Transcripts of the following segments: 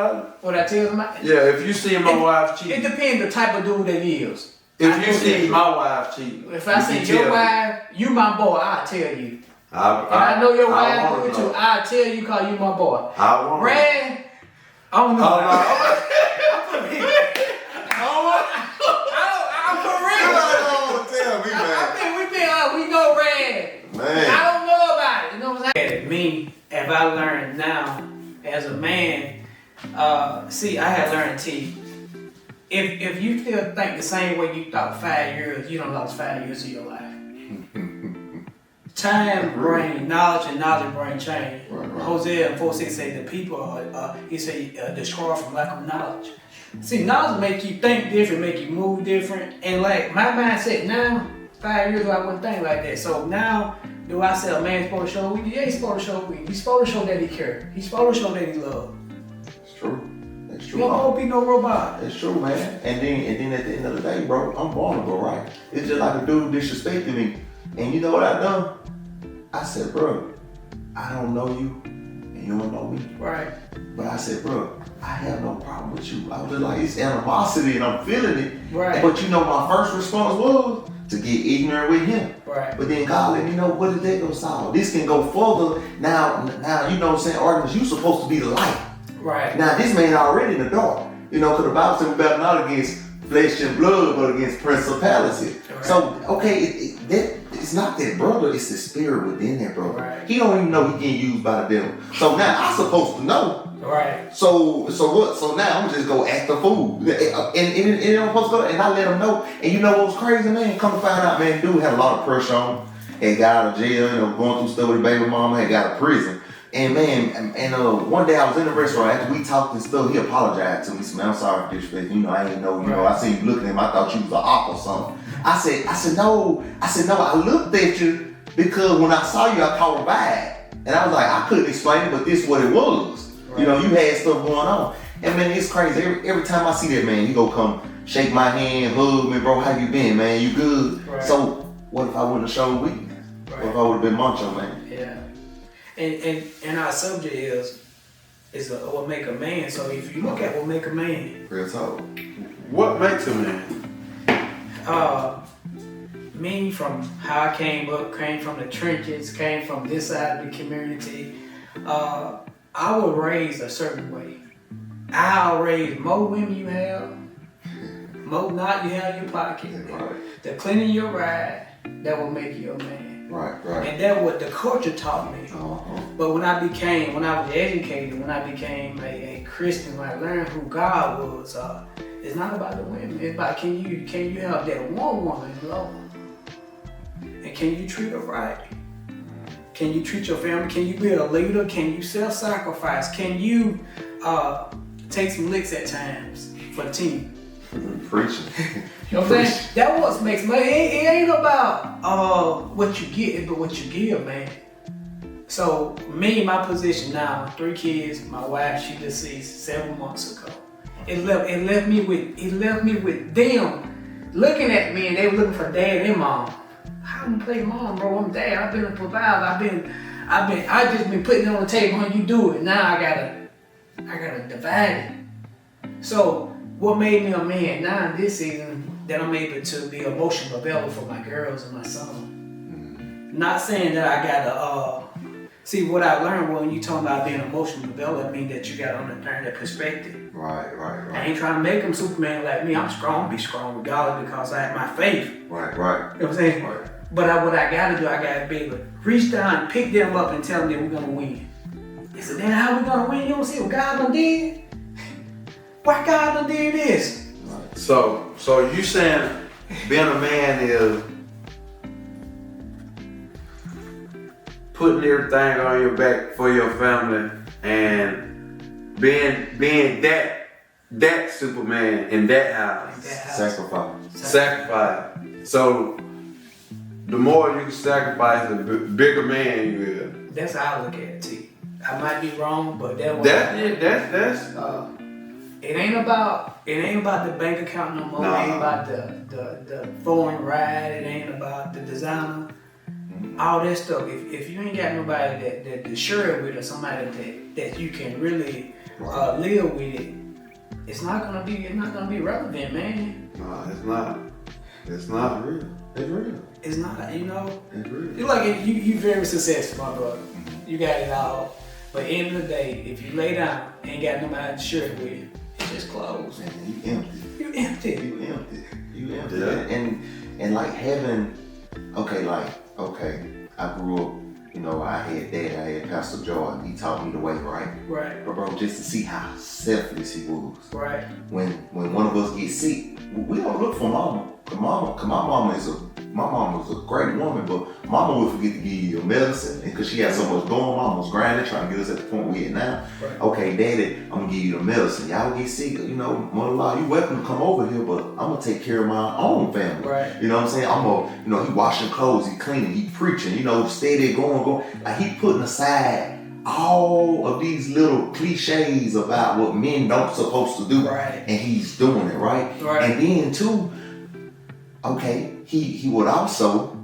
about it? What I tell somebody? Yeah, if you see my wife cheating. It depends the type of dude that he is. If you see my wife cheating. If I say your wife, you my boy, I'll tell you. I know your wife do it too. I'll tell you cause you my boy. Red, I don't know. I'm for real. Tell me, man. We know Red. Man. I don't know about it. You know what I'm saying? Me, if I learned now as a man, see, I had learned T. If you still think the same way you thought 5 years, you done lost 5 years of your life. Time bring knowledge and knowledge bring change. Right. Hosea 4:6 say the people are, he say, destroyed from lack of knowledge. See, knowledge make you think different, make you move different. And like my mindset now, 5 years ago I wouldn't think like that. So now, do I say a man's supposed to show weakness? Yeah, he's supposed to show weakness. He's supposed to show that he cares. He's supposed to show that he loves. It's true. It's true. You don't supposed to be no robot. It's true, man. And then at the end of the day, bro, I'm vulnerable, right? It's just like a dude disrespecting me. And you know what I done? I said, bro, I don't know you, and you don't know me. Right. But I said, bro, I have no problem with you. I was just like, it's animosity, and I'm feeling it. Right. But you know, my first response was to get ignorant with him. Right. But then God let me know, what did that go solve? This can go further. Now, you know what I'm saying, Artemis, you supposed to be the light. Right. Now, this man already in the dark. You know, because the Bible said we battle not against flesh and blood, but against principality. Right. So, okay, it's not that brother, it's the spirit within that brother. Right. He don't even know he getting used by the devil. So now I'm supposed to know. Right. So what? So now I'm just go act the fool. And I'm supposed to go, and I let him know. And you know what was crazy, man? Come to find out, man, dude had a lot of pressure on him. Had got out of jail, you know, going through stuff with his baby mama, had got out of prison. And man, one day I was in the restaurant, after we talked and stuff, he apologized to me. He said, man, I'm sorry for disrespect. You know, I ain't know, I seen you looking at him, I thought you was an op or something. I said, no, I looked at you because when I saw you, I caught a vibe. And I was like, I couldn't explain it, but this is what it was. Right. You know, you had stuff going on. And man, it's crazy. Every time I see that man, he go come shake my hand, hug me, bro, how you been, man? You good? Right. So what if I wouldn't have shown weakness? Right. What if I would have been macho, man? Yeah. And our subject is what make a man. So if you look at what make a man. Real talk. What makes a man? Me, from how I came up, came from the trenches, came from this side of the community, I was raised a certain way. I'll raise more women you have, more knot you have in your pocket, right. The cleaner your ride, that will make you a man. Right. And that's what the culture taught me. Uh-huh. But when I was educated, when I became a Christian, when I learned who God was, it's not about the women. It's about can you have that one woman in love? And can you treat her right? Can you treat your family? Can you be a leader? Can you self-sacrifice? Can you take some licks at times for the team? Preaching. You know what I'm saying? That what makes money. It ain't about what you get, but what you give, man. So me, my position now, 3 kids, my wife, she deceased 7 months ago. It left me with them looking at me, and they were looking for dad and mom. How am I play mom, bro? I'm dad. I've been a provider. I just been putting it on the table when you do it. Now I gotta divide it. So what made me a man now in this season, that I'm able to be emotional available for my girls and my son. Not saying that I gotta see what I learned when you talking about being emotional available, I mean that you gotta understand that perspective. Right. I ain't trying to make them Superman like me. I'm strong, be strong regardless because I have my faith. Right. You know what I'm saying? Right. But what I gotta do, I gotta be able to reach down, pick them up, and tell them that we're gonna win. They said, then how we gonna win? You don't see what God done did? Why God done did this? Right. So you saying being a man is putting everything on your back for your family and being that Superman in that house. Sacrifice. So the more you can sacrifice, the bigger man you is. That's how I look at it, T. I might be wrong, but that's it ain't about the bank account no more. It ain't about the foreign ride. It ain't about the designer. All that stuff. If you ain't got nobody that share it with, or somebody that you can really live with it, it's not gonna be relevant, man. No, it's not. It's not real. It's real. It's not, you know. It's real. You like it, you very successful, my brother. You got it all. But end of the day, if you lay down, ain't got nobody to share it with, it's just clothes. Man, you empty. You empty. You empty. Yeah. And like having, okay, I grew up, you know, I had Pastor Jordan, he taught me the way, right? Right. But bro, just to see how selfless he was. Right. When one of us gets sick, we don't look for mama. Cause my mama was a great woman, but mama would forget to give you your medicine. And cause she had so much going, mama was grinding, trying to get us at the point we at now. Right. Okay, daddy, I'm gonna give you the medicine. Y'all get sick, you know, mother-in-law, you welcome to come over here, but I'm gonna take care of my own family. Right. You know what I'm saying? You know, he washing clothes, he cleaning, he preaching, you know, steady going. Like he putting aside all of these little cliches about what men don't supposed to do. Right. And he's doing it, right? Right. And then too, okay, he would also,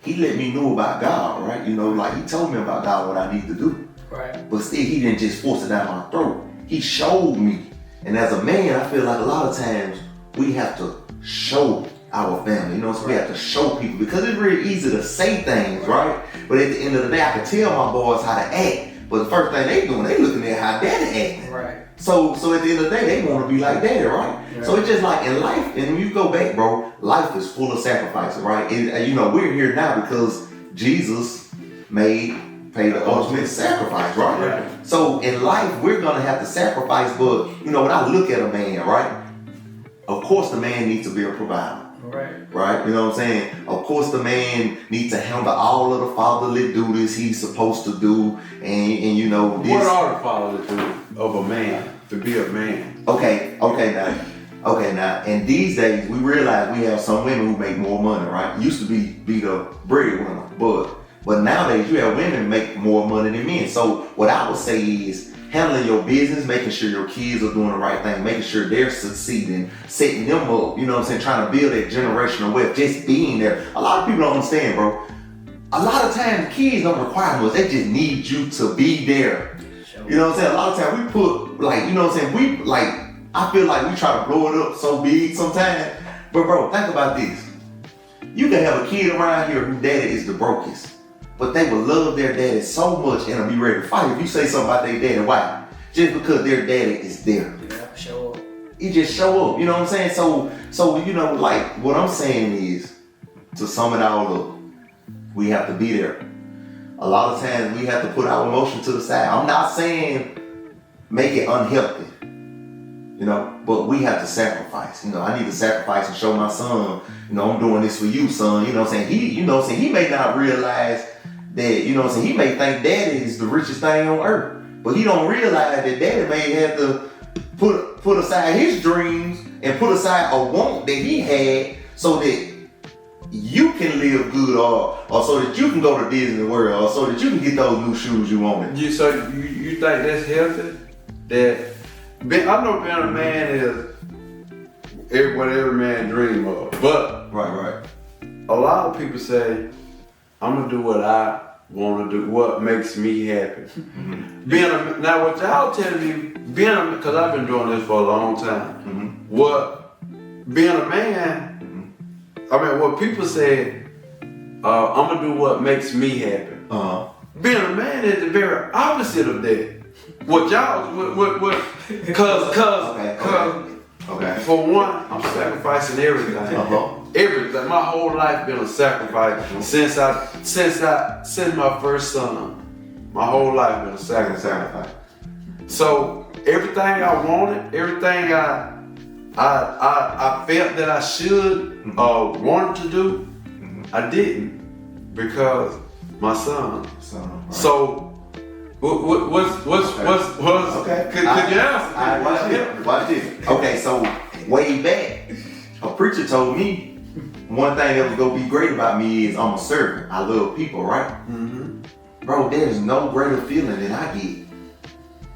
he let me know about God, right? You know, like he told me about God, what I need to do. Right. But still, he didn't just force it down my throat. He showed me. And as a man, I feel like a lot of times we have to show our family, you know, so we have to show people because it's really easy to say things, right? But at the end of the day, I can tell my boys how to act. But the first thing they doing, they looking at how daddy acting. Right. So at the end of the day, they want to be like daddy, right? Yeah. So it's just like in life, and when you go back, bro, life is full of sacrifices, right? And you know, we're here now because Jesus paid the ultimate sacrifice, right? Right. So in life, we're gonna have to sacrifice, but you know, when I look at a man, right? Of course the man needs to be a provider. Right? You know what I'm saying? Of course the man needs to handle all of the fatherly duties he's supposed to do and you know this. What are the qualities of a man to be a man? Okay now, and these days we realize we have some women who make more money, right? Used to be the breadwinner, but nowadays you have women make more money than men. So what I would say is handling your business, making sure your kids are doing the right thing, making sure they're succeeding, setting them up, you know what I'm saying, trying to build that generational wealth, just being there. A lot of people don't understand, bro. A lot of times kids don't require much, they just need you to be there. You know what I'm saying? A lot of times we put, like, you know what I'm saying, I feel like we try to blow it up so big sometimes. But bro, think about this. You can have a kid around here whose daddy is the brokest. But they will love their daddy so much and will be ready to fight if you say something about their daddy. Why? Just because their daddy is there. Yeah, show up. He just show up. You know what I'm saying? So you know, like what I'm saying is, to sum it all up, we have to be there. A lot of times we have to put our emotion to the side. I'm not saying make it unhealthy, you know, but we have to sacrifice. You know, I need to sacrifice and show my son, you know, I'm doing this for you, son. You know what I'm saying? He may not realize that, you know what I'm saying, he may think daddy is the richest thing on earth, but he don't realize that daddy may have to put aside his dreams and put aside a want that he had so that you can live good or so that you can go to Disney World or so that you can get those new shoes you wanted. You think that's healthy? I know being a man is what every man dream of, but Right. a lot of people say, I'm gonna do what I want to do, what makes me happy. Mm-hmm. Now what y'all telling me, because I've been doing this for a long time, being a man, what people say, I'm gonna do what makes me happy. Being a man is the very opposite of that. What y'all, Okay. For one, I'm sacrificing everything. Everything. My whole life been a sacrifice since my first son. My whole life been a sacrifice. So everything I wanted, everything I felt that I should wanted to do, I didn't because my son. Right. So what's okay? Could you answer? Watch this. Okay, so way back, a preacher told me one thing that was gonna be great about me is I'm a servant. I love people, right? Bro, there's no greater feeling than I get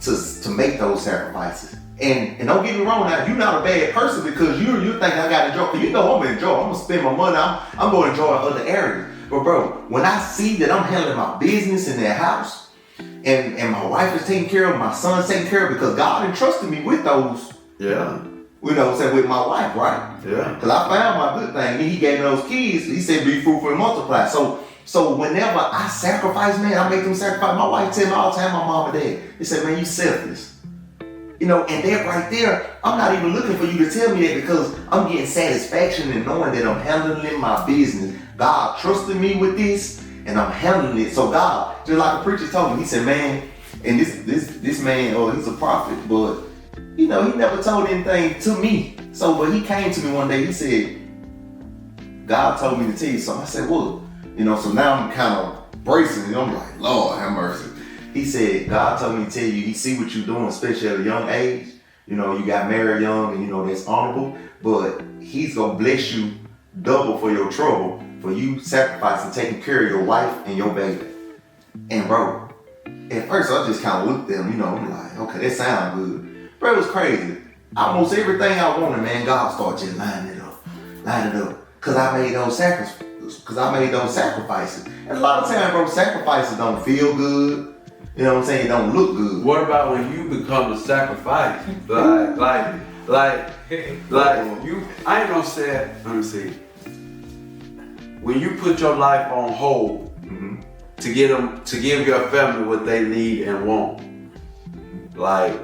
to make those sacrifices. And don't get me wrong now, you're not a bad person because you think I got to enjoy. Cause you know I'm gonna enjoy. I'm gonna spend my money. I'm gonna enjoy other areas. But bro, when I see that I'm handling my business in that house, and my wife is taken care of, my son's taken care of because God entrusted me with those. Yeah. You know, say with my wife, right? Yeah. Because I found my good thing. He gave me those kids. He said, be fruitful and multiply. So whenever I sacrifice, man, I make them sacrifice. My wife tell me all the time, my mom and dad, they said, man, you selfless. You know, and that right there, I'm not even looking for you to tell me that because I'm getting satisfaction in knowing that I'm handling my business. God trusted me with this, and I'm handling it. So God, just like a preacher told me, he said, man, and this man, he's a prophet, but you know, he never told anything to me. So, but he came to me one day, he said, God told me to tell you something. I said, what? You know, so now I'm kind of bracing, and I'm like, Lord have mercy. He said, God told me to tell you, he see what you're doing, especially at a young age. You know, you got married young, and you know, that's honorable, but he's gonna bless you double for your trouble, for you sacrificing, taking care of your wife and your baby. And bro, at first I just kind of looked at him, you know, I'm like, okay, that sounds good. Bro, it was crazy. Almost everything I wanted, man, God started just lining it up. Cause I made those sacrifices. And a lot of times, bro, sacrifices don't feel good. You know what I'm saying? It don't look good. What about when you become a sacrifice? like you, I ain't gonna say it, let me see. When you put your life on hold to give your family what they need and want, like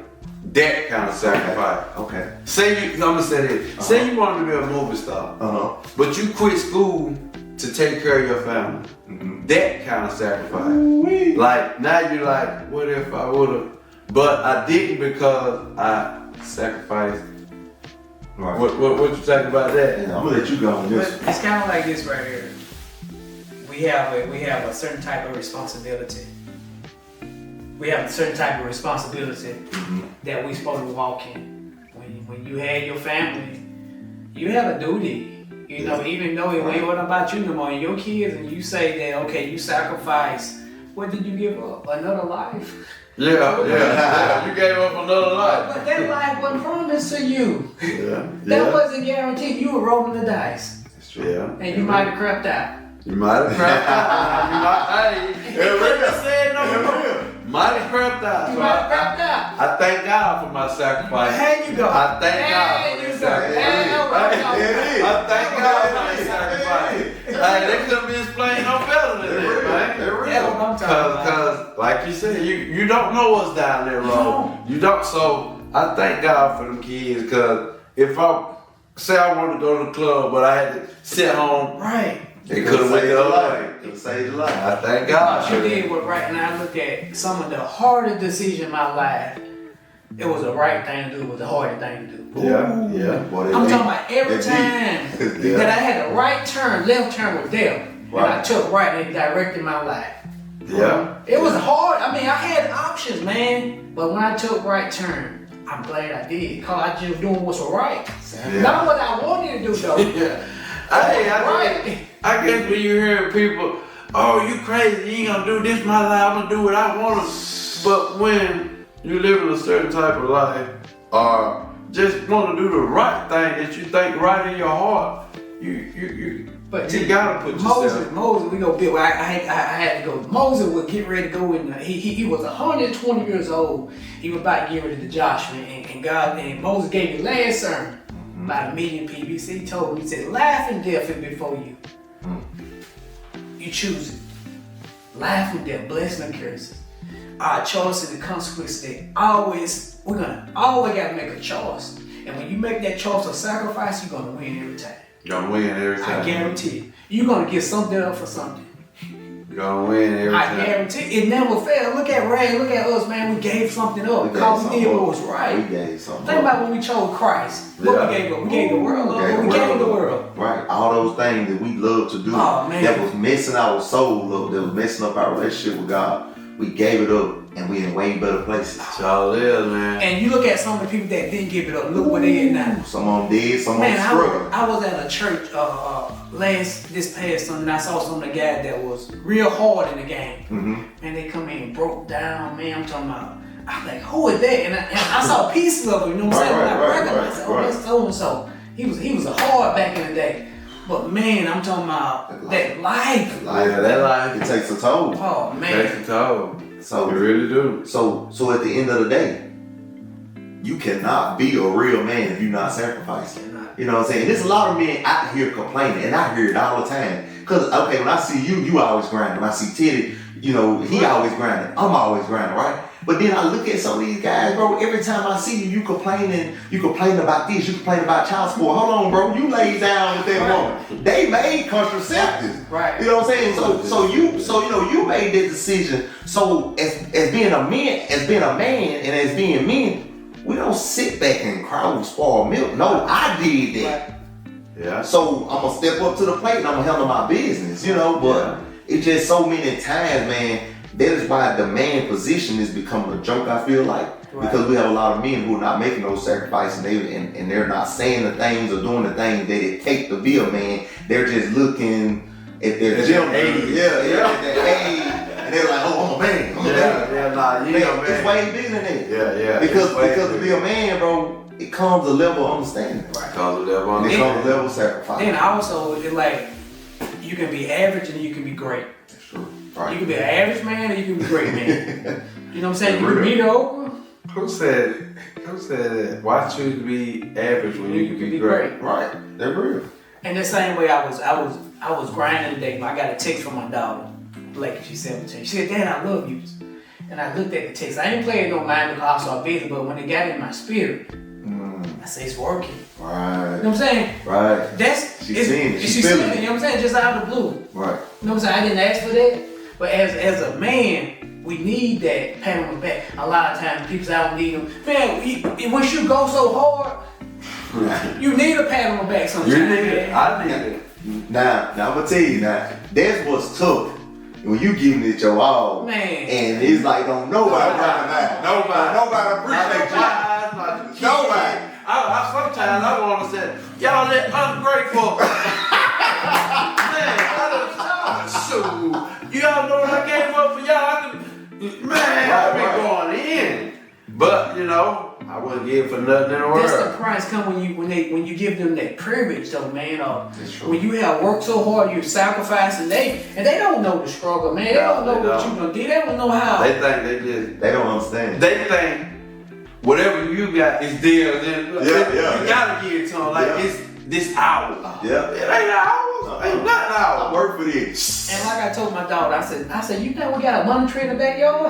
that kind of sacrifice. Okay. I'm gonna say this. Say you wanted to be a movie star, but you quit school to take care of your family. That kind of sacrifice. Ooh-wee. Like now you're like, what if I would've? But I didn't because I sacrificed. Right. What you think about that? Yeah, I'm gonna let you go on this. It's kind of like this right here. We have a certain type of responsibility. We have a certain type of responsibility that we're supposed to walk in. When you have your family, you have a duty. You know, even though it ain't about you no more, and your kids, and you say that, okay, you sacrifice. What did you give up? Another life? Yeah. You gave up another life. But that life wasn't promised to you. Yeah. That wasn't guaranteed. You were rolling the dice. That's true. Yeah. And you might have crept out. You might have crept out. Might have crept out. You might have crept out. I thank God for my sacrifice. There you go. I thank God for the sacrifice. I thank God for the sacrifice. Hey, they couldn't be explained no better than that, man. That's what I'm talking about. Because, like you said, you don't know what's down that road. You don't. So I thank God for them kids. Because if I say I wanted to go to the club, but I had to sit home, right. They could have saved your life. Could have saved your life. I thank God. You did what right, and I look at some of the hardest decisions in my life. It was the right thing to do. It was the hardest thing to do. Yeah. Boy, I'm talking about every time that I had a right turn, left turn was there, and I took right and it directed my life. Yeah. It was hard. I mean, I had options, man, but when I took right turn, I'm glad I did, cause I just doing what's right. Not what I wanted to do though. I guess when you hear people, oh, you crazy, you ain't gonna do this my life, I'm gonna do what I want to. But when you live in a certain type of life, or just want to do the right thing that you think right in your heart, you gotta put yourself. Moses, we go build. I had to go. Moses would get ready to go in. He was 120 years old. He was about to get ready to Joshua, and Moses gave the last sermon about 1 million people. He told him, he said, life and death is before you. You choose it. Life and death, blessing and curses. Our choices and consequences, we're gonna always gotta make a choice. And when you make that choice of sacrifice, you're gonna win every time. You're gonna win every time. I guarantee you. You're gonna get something up for something. You're gonna win every time. I guarantee it never fails. Look at Ray, look at us, man. We gave something up because we did what was right. We gave something Think about when we chose Christ. What we gave up. We gave the world up. We gave the world. Right. All those things that we love to do that was messing our soul up, that was messing up our relationship with God. We gave it up and we in way better places. Y'all is, man. And you look at some of the people that didn't give it up. Look where they at now. Some of them did, some of them struggled. I was at a church this past Sunday, and I saw some of the guys that was real hard in the game. And they come in broke down, man. I'm talking about. I was like, who is that? And I saw pieces of it. You know what I'm saying? When I recognized, that's so and so. He was a hard back in the day. But man, I'm talking about that life. Yeah, that life. It takes a toll. Oh man. It takes a toll. So You really do. So at the end of the day, you cannot be a real man if you're not sacrificing. You know what I'm saying? There's a lot of men out here complaining, and I hear it all the time. Cause okay, when I see you, you always grinding. When I see Teddy, you know, he always grinding. I'm always grinding, right? But then I look at some of these guys, bro. Every time I see you, you complaining about this, you complain about child support. Hold on, bro. You laid down with that woman. They made contraceptives. Right. You know what I'm saying? So you know, you made this decision. So as being a man, and as being men, we don't sit back and cry with spoiled milk. No, I did that. Right. Yeah. So I'm gonna step up to the plate and I'm gonna handle my business, you know. But it's just so many times, man. That is why the man position is becoming a joke, I feel like. Right. Because we have a lot of men who are not making those sacrifices and they're not saying the things or doing the things that it takes to be a man. They're just looking at their gym age. At their age. And they're like, oh, I'm a man. It's way bigger than that. Yeah. Because to be a man, bro, it comes a level of understanding. Right. Comes a level of It understanding. comes a level of sacrifice. Then also, it's like, you can be average and you can be great. That's true. You Right. can be an average man or you can be a great man. You know what I'm saying? You can Real. be mediocre. Who said that? Why choose to be average when you can be great? Right. They're real. And the same way I was grinding today. I got a text from my daughter, Blake, she's 17. She said, Dad, I love you. And I looked at the text. I ain't playing no mind because I was so busy, but when it got in my spirit, I said, it's working. Right. You know what I'm saying? Right. That's She's seeing it. She's She's feeling feeling it. it. You know what I'm saying? Just out of the blue. Right. You know what I'm saying? I didn't ask for that. But as a man, we need that pat on the back. A lot of times people say, I don't need them. Man, once you go so hard, you need a pat on the back sometimes. You need it. man. I need it. Now I'm gonna tell you now. That's what's tough when you giving it your all, Man. and it's like don't nobody recognize, nobody appreciate you. Nobody. I sometimes I want to say, y'all that ungrateful. Shoot, y'all know what I gave up for y'all. I been going in, but you know, I wouldn't give for nothing in the world. That's the price come when you give them that privilege though, man. That's true. When you have worked so hard, you sacrifice and they don't know the struggle, man. They don't know they what don't. you gonna do. They don't know how. They think They don't understand. they think whatever you got is theirs. You gotta give it to them like it's this hour. Yeah. It ain't ours. Ain't nothing I ours. work for this. And like I told my daughter, I said, you think we got a money tree in the backyard? A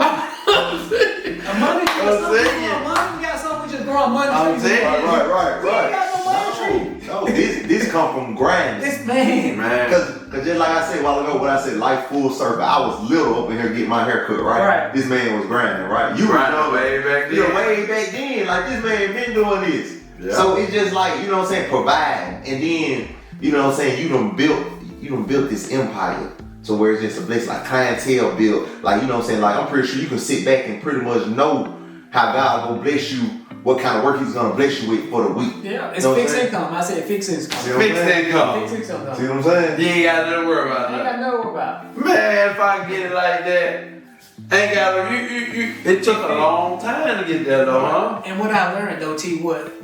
money tree? I'm saying. We got something we just grow a money I'm tree. saying. Right. We ain't got no money tree. No, this come from grinding. This man. Man. Cause just like I said a while ago, when I said life full circle, I was little up in here getting my hair cut, right? Right. This man was grinding, right? You Right way back Yeah, then. way back then, like this man been doing this. Yeah. So it's just like, you know what I'm saying, provide. And then, you know what I'm saying, you done built this empire. So where it's just a blessing, like clientele built. Like, you know what I'm saying, like I'm pretty sure you can sit back and pretty much know how God gonna bless you, what kind of work he's gonna bless you with for the week. Yeah, it's Know what I'm fixed saying? income. I said fixed income. See what I'm Fixed saying? income. Fixed income. See what I'm saying? You ain't got nothing to worry about I that. ain't got no about. Man, if I get it like that, ain't got you. It took a long time to get there though, huh? And what I learned though, T, what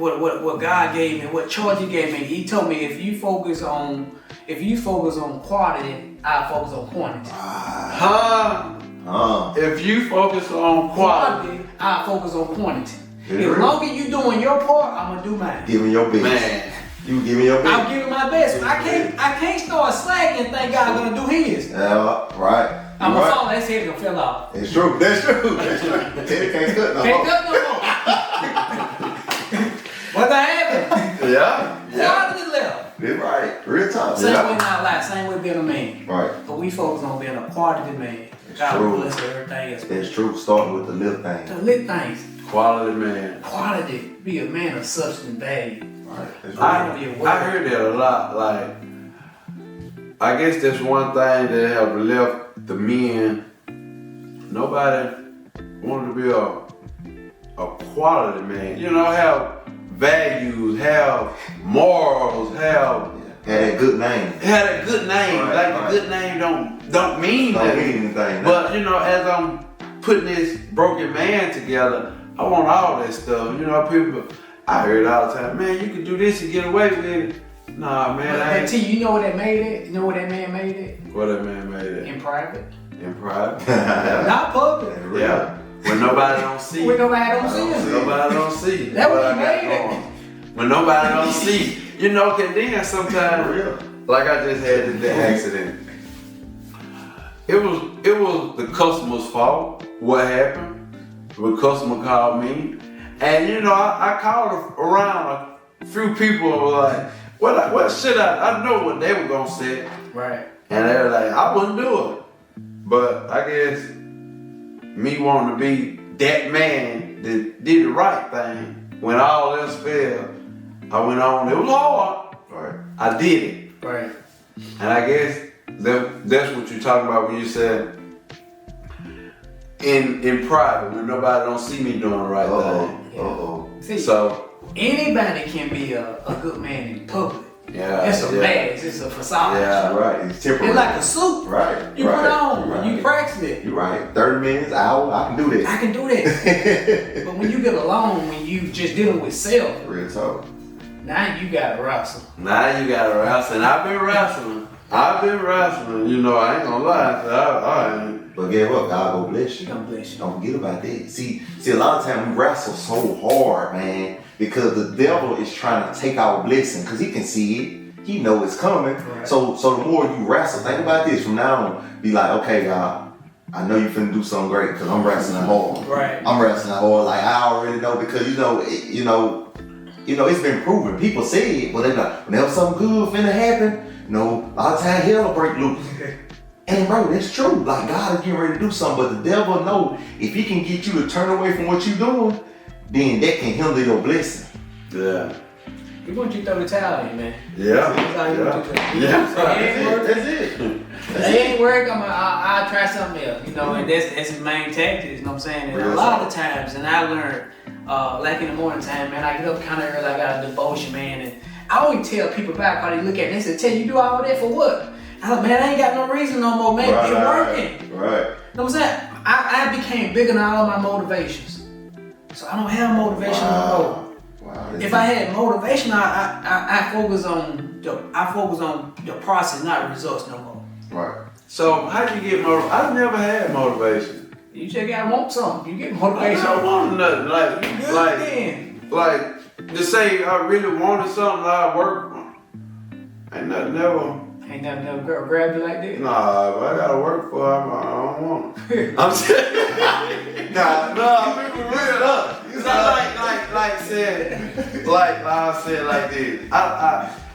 God gave me, what charge He gave me, He told me if you focus on quality, I focus on quantity. If you focus on quality, I focus on quantity. Yeah. As long as you doing your part, I'm gonna do mine. Give me your best. man. You give me your I'm best. giving my best. I can't start slacking and think God gonna do His. Yeah, right. I'm You gonna right. fall. That's head gonna fell off. It's true. That's true. Teddy can't cut no Can't more. cut no more. What that happened? Yeah. Quality left. That's right. Real talk. Same Yeah. way in our life. Same way being a man. Right. But we focus on being a quality man. It's God true. will bless everything else. That's true. Starting with the little thing. The lit things. Quality man. Quality. Be a man of substance value. Right. That's I right. heard that a lot. Like, I guess that's one thing that have left the men. Nobody wanted to be a quality man. You know, have values, have morals, have Had that good name. a good name. Right, like right. a good name don't mean Don't that. mean anything. But you know, as I'm putting this broken man together, I want all that stuff. You know, people, I heard all the time, man, you can do this and get away with it. Nah, man, I But ain't. T, you know what that made it? You know what that man made it? What that man made it In private. In private. Yeah. Not public. Yeah. When nobody don't see. When nobody don't see us. Nobody don't see. That what what I you got made it. going. When nobody don't see. You know, cause then sometimes, Real. like I just had the accident. It was the customer's fault. What happened? The customer called me, and you know I called around a few people and was like, what should I know what they were gonna say, Right. and they were like, I wouldn't do it. But I guess me wanting to be that man that did the right thing when all else failed, I went on. It was hard. Right. I did it. Right. And I guess that's what you're talking about when you said in private, when nobody don't see me doing the right thing. Uh-oh. See, So, anybody can be a good man in public. yeah. It's a yeah. mask. It's a facade. Yeah. Right. It's temporary. It's like a suit. Right. You right. put on Right. when you practice it. You're right. 30 minutes, hour, I can do that. I can do that. But when you get alone, when you just dealing with self, Real talk. now you gotta wrestle. Now you gotta wrestle. And I've been wrestling. You know, I ain't gonna lie. I ain't. But guess what? God go bless She you. gonna bless you. Don't forget about that. See, a lot of times we wrestle so hard, man, because the devil is trying to take our blessing, because he can see it. He know it's coming. Right. So the more you wrestle, think about this from now on. Be like, okay, God, I know you finna do something great because I'm wrestling hard. Right. I'm wrestling hard. Like I already know because it's been proven. People say it, but they like whenever something good finna happen, a lot of times hell will break loose. And bro, that's true. Like God is getting ready to do something, but the devil know if he can get you to turn away from what you're doing, then that can hinder your blessing. Yeah. We want you to throw the towel in, man. Yeah. That's how you want you to. Yeah. So it ain't working. That's it. It ain't working. I'll try something else. And that's his main tactics. You know what I'm saying? And Real a lot of the times, and I learned, like in the morning time, man, I get up kind of early. I got a devotion, man, and I always tell people back how they look at me. They say, "Tell you do all that for what?" I'm like, man, I ain't got no reason no more, man. It's working. Right. You know what I'm saying? I became bigger than all of my motivations. So I don't have motivation no more. Wow. If I had motivation, I focus on the process, not results no more. Right. So how do you get motivation? I've never had motivation. You just gotta want something. You get I motivation. don't want nothing. Good then. Like to say I really wanted something, I work. Ain't nothing never. Ain't nothing never girl grab you like that. Nah, if I gotta work for it, I don't want it. I'm saying, nah, I'm being real up. Cause I like I said like this. I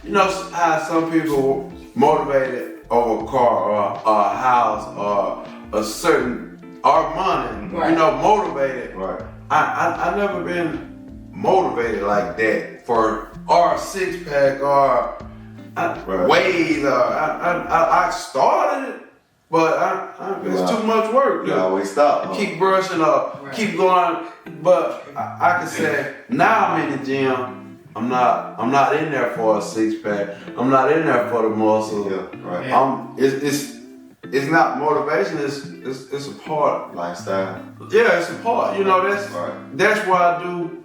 you know how some people motivated over a car or a house or a certain or money, Right. you know, motivated. Right. I never been motivated like that for or a six pack or Right. ways or I started it, but it's too much work. You always stop. Huh? Keep brushing up, Right. keep going. But I can say now I'm in the gym. I'm not in there for a six pack. I'm not in there for the muscle. Yeah. Right. Yeah. It's not motivation. It's a part. Lifestyle. Yeah, it's a part. You know Right. that's why I do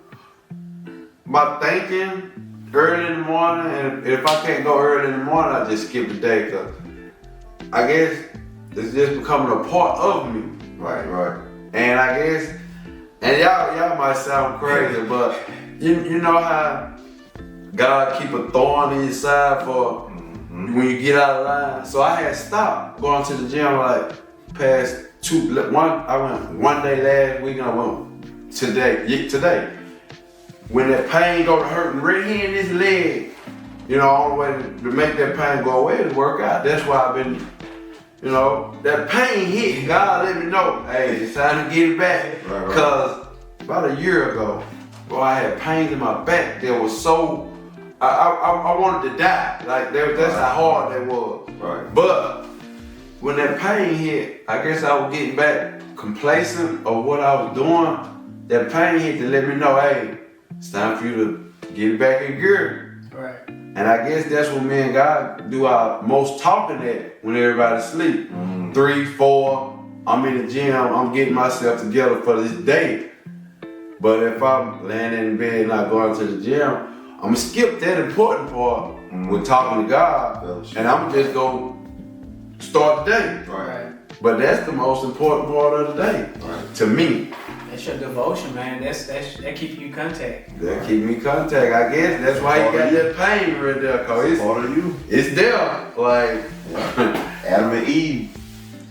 my thinking early in the morning, and if I can't go early in the morning, I just skip the day, cause I guess it's just becoming a part of me. Right. Right. And I guess, and y'all might sound crazy, but you know how God keep a thorn in your side for when you get out of line. So I had stopped going to the gym like past I went one day last week and I went today. When that pain go to hurting right here in this leg, you know, all the way to make that pain go away is work out. That's why I've been, you know, that pain hit. God let me know, hey, it's time to get it back. Right. Cause about a year ago, boy, I had pains in my back that was so, I wanted to die. Like that's how hard that was. Right. But when that pain hit, I guess I was getting back complacent of what I was doing. That pain hit to let me know, hey, it's time for you to get it back in gear. Right. And I guess that's what me and God do our most talking at when everybody's asleep. 3, 4, I'm in the gym, I'm getting myself together for this day. But if I'm laying in bed not going to the gym, I'm gonna skip that important part with talking to God, and I'm just gonna start the day. Right. But that's the most important part of the day, to me. That's your devotion, man. That keep you in contact. That keep me contact. I guess that's why you got that pain right there, cause it's part of you. It's there. Like Adam and Eve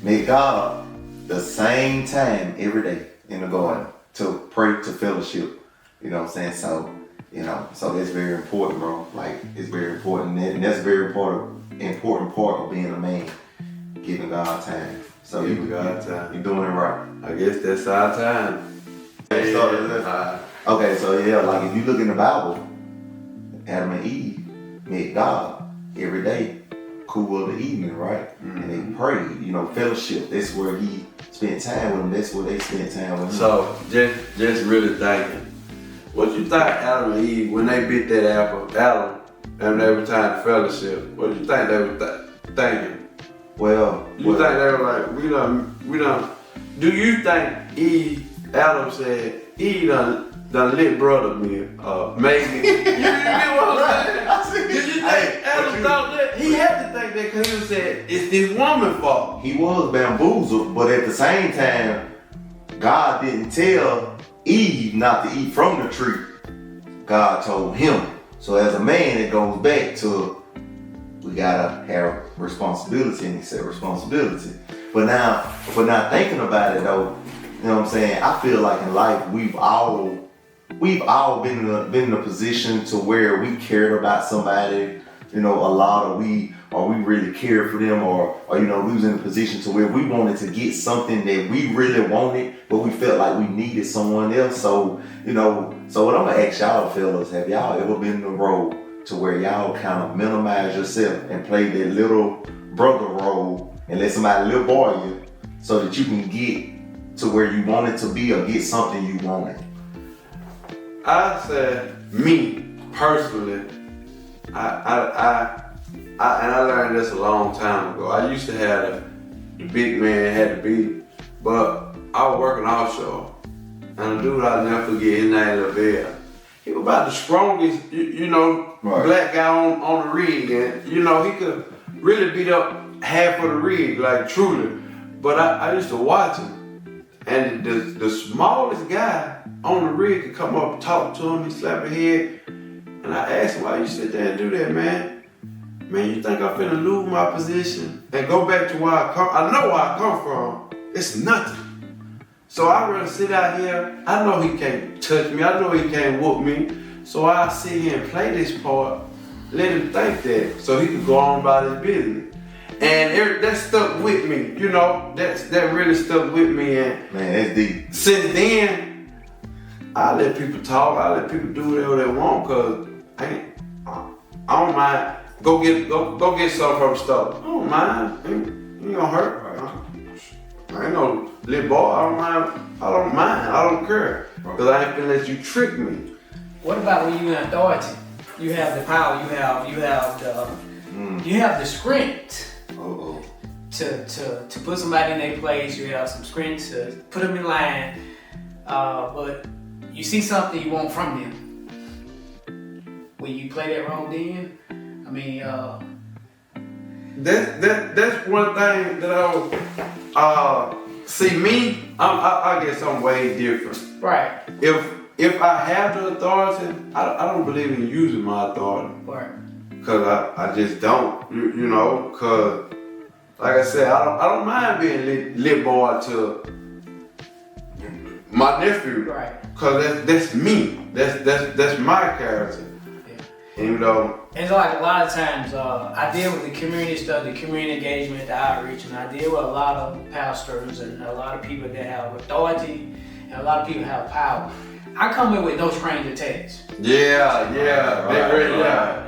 met God the same time every day in the garden to pray, to fellowship. You know what I'm saying? So, so that's very important, bro. Like, it's very important. And that's a very important part of being a man, giving God time. So Giving God time. You're doing it right. I guess that's our time. Okay, so yeah, like if you look in the Bible, Adam and Eve met God every day, cool of the evening, right? And they prayed, fellowship. That's where he spent time with them. That's where they spent time with him. So just really thinking, what you think Adam and Eve, when they bit that apple, Adam, and they were trying to fellowship, what do you think they were thinking? Well, You think they were like, we done, do you think Adam said, Eve done lit brother me, maybe. You get what I'm saying? Did you think Adam thought that? He had to think that because he said, it's this woman's fault. he was bamboozled, but at the same time, God didn't tell Eve not to eat from the tree. God told him. So as a man, it goes back to we gotta have responsibility, and he said responsibility. But now thinking about it though, you know what I'm saying? I feel like in life we've all been in a position to where we cared about somebody, a lot, or we really cared for them, or we was in a position to where we wanted to get something that we really wanted, but we felt like we needed someone else. So what I'm gonna ask y'all fellas, have y'all ever been in a role to where y'all kind of minimize yourself and play that little brother role and let somebody little boy you so that you can get to where you wanted to be or get something you wanted? I said, me personally, I learned this a long time ago. I used to have the big man had to be, but I was working offshore, and a dude I'll never forget, his name LaVelle. He was about the strongest, Right. black guy on the rig, and he could really beat up half of the rig, like truly. But I used to watch him, and the smallest guy on the rig could come up and talk to him, he slap his head, and I asked him, why you sit there and do that, man? Man, you think I'm finna lose my position and go back to where I know where I come from. It's nothing. So I'd rather sit out here. I know he can't touch me. I know he can't whoop me. So I sit here and play this part, let him think that, so he can go on about his business. And that stuck with me, that really stuck with me. And Man, that's deep. since then, I let people talk. I let people do whatever they want, cause I don't mind. Go get something from the store. I don't mind. Ain't gonna hurt. I ain't no little boy. I don't mind. I don't care. Cause I ain't finna let you trick me. What about when you in authority? You have the power. You have the strength to put somebody in their place. You have some strength to put them in line. But you see something you want from them. When you play that role, then I mean, that's one thing that I see me. I guess I'm way different. right. If I have the authority, I don't believe in using my authority. Right. Cause I just don't, cause like I said, I don't mind being lit boy to my nephew. Right. Cause that's me. That's my character. Yeah. And like a lot of times, I deal with the community stuff, the community engagement, the outreach, and I deal with a lot of pastors and a lot of people that have authority and a lot of people have power. I come in with no strings attached. Yeah.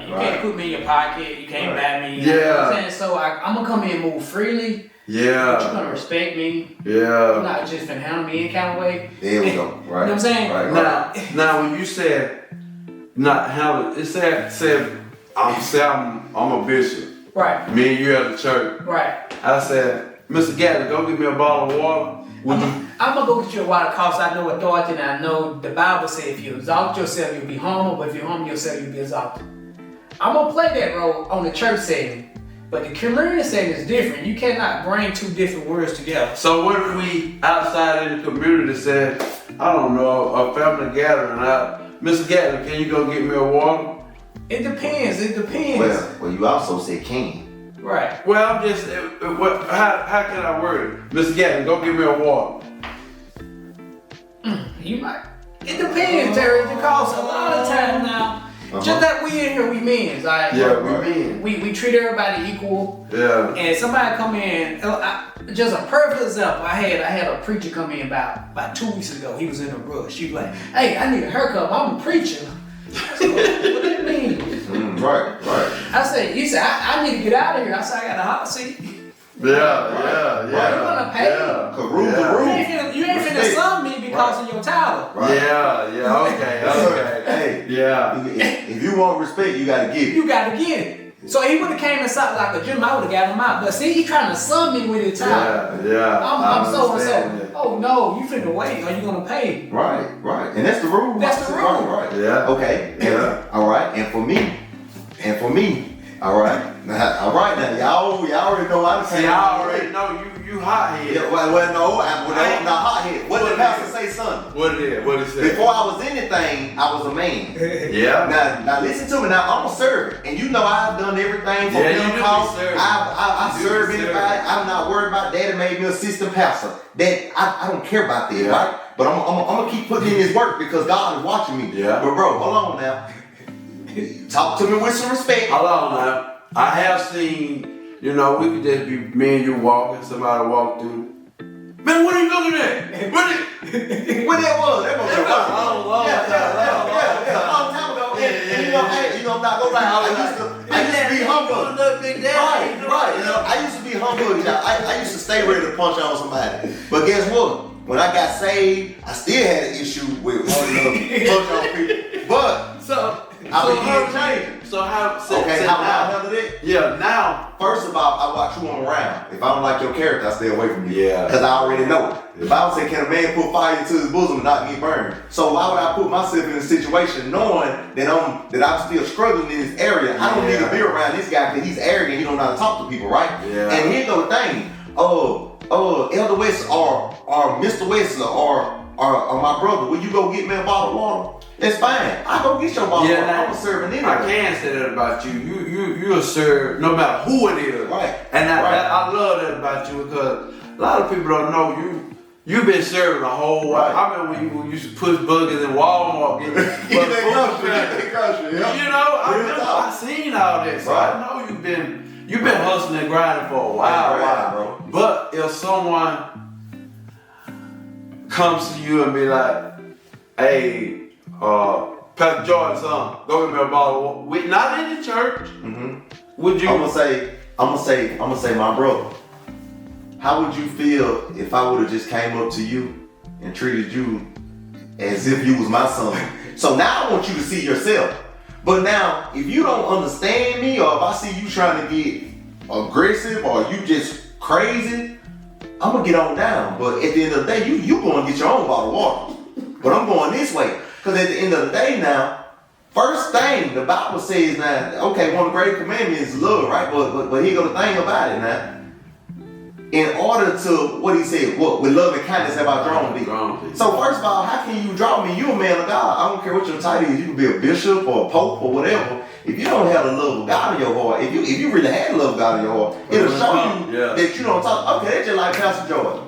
You can't put me in your pocket. You can't buy me. You know what I'm saying? So I'm gonna come in and move freely. Yeah. But you're gonna respect me. Yeah. You're not just gonna handle me any kind of way. There we go. Right. You know what I'm saying? Right. Now when you said not handle it said I'm a bishop. Right. Me and you at the church. Right. I said, Mr. Gatlin, go get me a bottle of water. I'm gonna go get you a water cause I know authority and I know the Bible says if you exalt yourself, you'll be humble, but if you humble yourself, you'll be exalted. I'm gonna play that role on the church setting, But the community setting is different. You cannot bring two different words together. So what if we outside in the community said, I don't know, a family gathering, Mr. Gatlin, can you go get me a water? It depends. It depends. Well, you also said can. Right. Well, I'm just, how can I word it? Mr. Gatlin, go get me a water. You might. It depends, Terry, because a lot of times now, just like we in here, we men, like Yeah, we men. we treat everybody equal. Yeah. And somebody come in, just a perfect example. I had a preacher come in about 2 weeks ago. He was in a rush. He was like, "Hey, I need a haircut. I'm a preacher." So, what that mean? Right. He said, I need to get out of here. I said, I got a hot seat. Yeah. You wanna pay? Yeah. Cause rules are rules. You ain't finna sum me because of your title. Right. Yeah, okay. Hey, Yeah. if you want respect, you gotta give it. You gotta get it. So he would have came inside like a gym, I would have got him out. But see, he trying to sum me with his title. Yeah. I'm so and understand so. that. Oh no, you finna wait. Are you gonna pay? Right. And that's the rule. That's the rule. Right. Yeah. Okay. Yeah. All right. And for me. All right. Now, y'all already know I See, I already know you hot head. Yeah, well, no, I'm not hot head. What did the pastor say, son? What it is? What it said? Before I was anything, I was a man. Yeah. Now listen to me. Now I'm a servant, and you know I've done everything for Yeah, you do be Pentecost. serving. I You do serve be anybody. serving. I'm not worried about Daddy made me assistant pastor. That I don't care about that, Yeah. right? But I'm gonna keep putting in this work because God is watching me. Yeah. But bro, hold on now. Talk to me with some respect. Hold on now. I have seen, we could just be me and you walking, somebody walk through. Man, what are you looking at? What that was? That was a long time ago. And you know, I'm not gonna lie. I used to be humble. Right. I used to be humble. I used to stay ready to punch on somebody. But guess what? When I got saved, I still had an issue with wanting to punch on people. But I began changing. So how? Okay, how I handle it? Yeah, now. First of all, I watch who I'm around. If I don't like your character, I stay away from you. Yeah. Because I already know it. The Bible says, can a man put fire into his bosom and not get burned? So why would I put myself in a situation knowing that I'm still struggling in this area? I don't need to be around this guy because he's arrogant. He don't know how to talk to people, right? Yeah. And here's the thing. Elder West or Mr. Wesley or my brother, will you go get me a bottle of water? It's fine. I go get your bottle of water. I'm a servant anyway. I can say that about you. You're a servant no matter who it is. Right. And I love that about you because a lot of people don't know you've been serving a whole while. Right. I remember when you used to push buggers in Walmart. I seen all that. So Right. I know you've been hustling and grinding for a while, Right, bro. But if someone comes to you and be like, hey, Pastor Jordan's son, go get me a bottle of water. Not in the church. Mm-hmm. Would you? I'm gonna say, my brother. How would you feel if I would have just came up to you and treated you as if you was my son? So now I want you to see yourself. But now, if you don't understand me, or if I see you trying to get aggressive, or you just crazy, I'm gonna get on down. But at the end of the day, you gonna get your own bottle of water. But I'm going this way. Because at the end of the day now, first thing the Bible says now, okay, one of the great commandments is love, right? But here go the thing about it now. In order to, what he said, with love and kindness have I drawn thee. So first of all, how can you draw me? You a man of God. I don't care what your title is. You can be a bishop or a pope or whatever. If you don't have the love of God in your heart, if you really had the love of God in your heart, it'll show you that you don't talk. Okay, that's just like Pastor Jordan.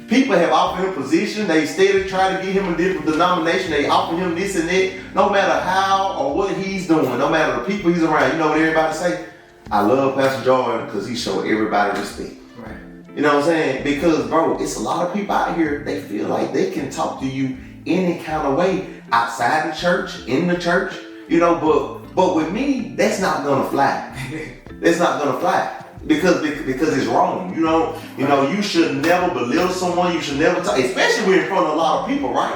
People have offered him position. They steadily try to get him a different denomination. They offer him this and that. No matter how or what he's doing, no matter the people he's around, you know what everybody say? I love Pastor Jordan because he showed everybody respect. Right. You know what I'm saying? Because, bro, it's a lot of people out here, they feel like they can talk to you any kind of way outside the church, in the church, but with me, that's not gonna fly. It's not gonna fly. Because it's wrong, you should never belittle someone. You should never talk, especially when in front of a lot of people, right?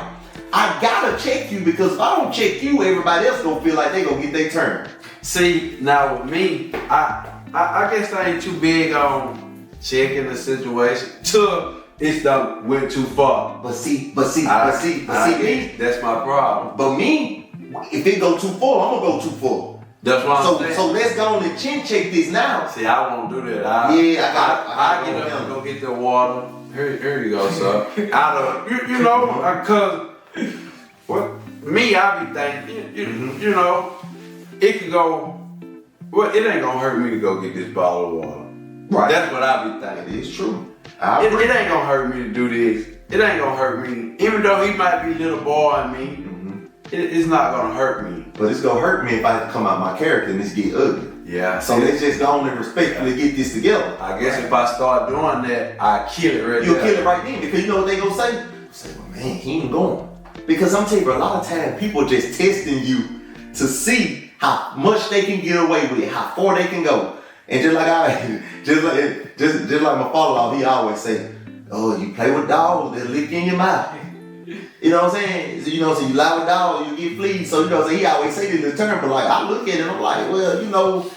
I gotta check you because if I don't check you, everybody else gonna feel like they gonna get their turn. See, now with me, I guess I ain't too big on checking the situation till it's done went too far. But see, me. That's my problem. But me, if it go too far, I'm gonna go too far. That's what I'm saying. So let's go on and chin check this now. See, I won't do that. I I gotta get go up and go get the water. Here you go, sir. Out of you know, cause what me, I be thinking, you know, it could go. Well, it ain't gonna hurt me to go get this bottle of water. Right. That's what I be That thinking. is true. It ain't gonna hurt me to do this. It ain't gonna hurt me, even though he might be little boy and me. It's not gonna hurt me. But it's gonna hurt me if I come out my character and this get ugly. Yeah. So let's just go on and respectfully get this together. I guess if I start doing that, I kill it right You'll there. kill it right then because you know what they gonna say? They'll say, well, man, he ain't going. Because I'm telling you, a lot of times people just testing you to see how much they can get away with, how far they can go. And just like my father-in-law, he always say, oh, you play with dogs, they'll lick in your mouth. You know what I'm saying? So, you know, so you lie with dogs, you get fleas. So, you know, so he always say this term, but like, I look at it and I'm like, well, you know,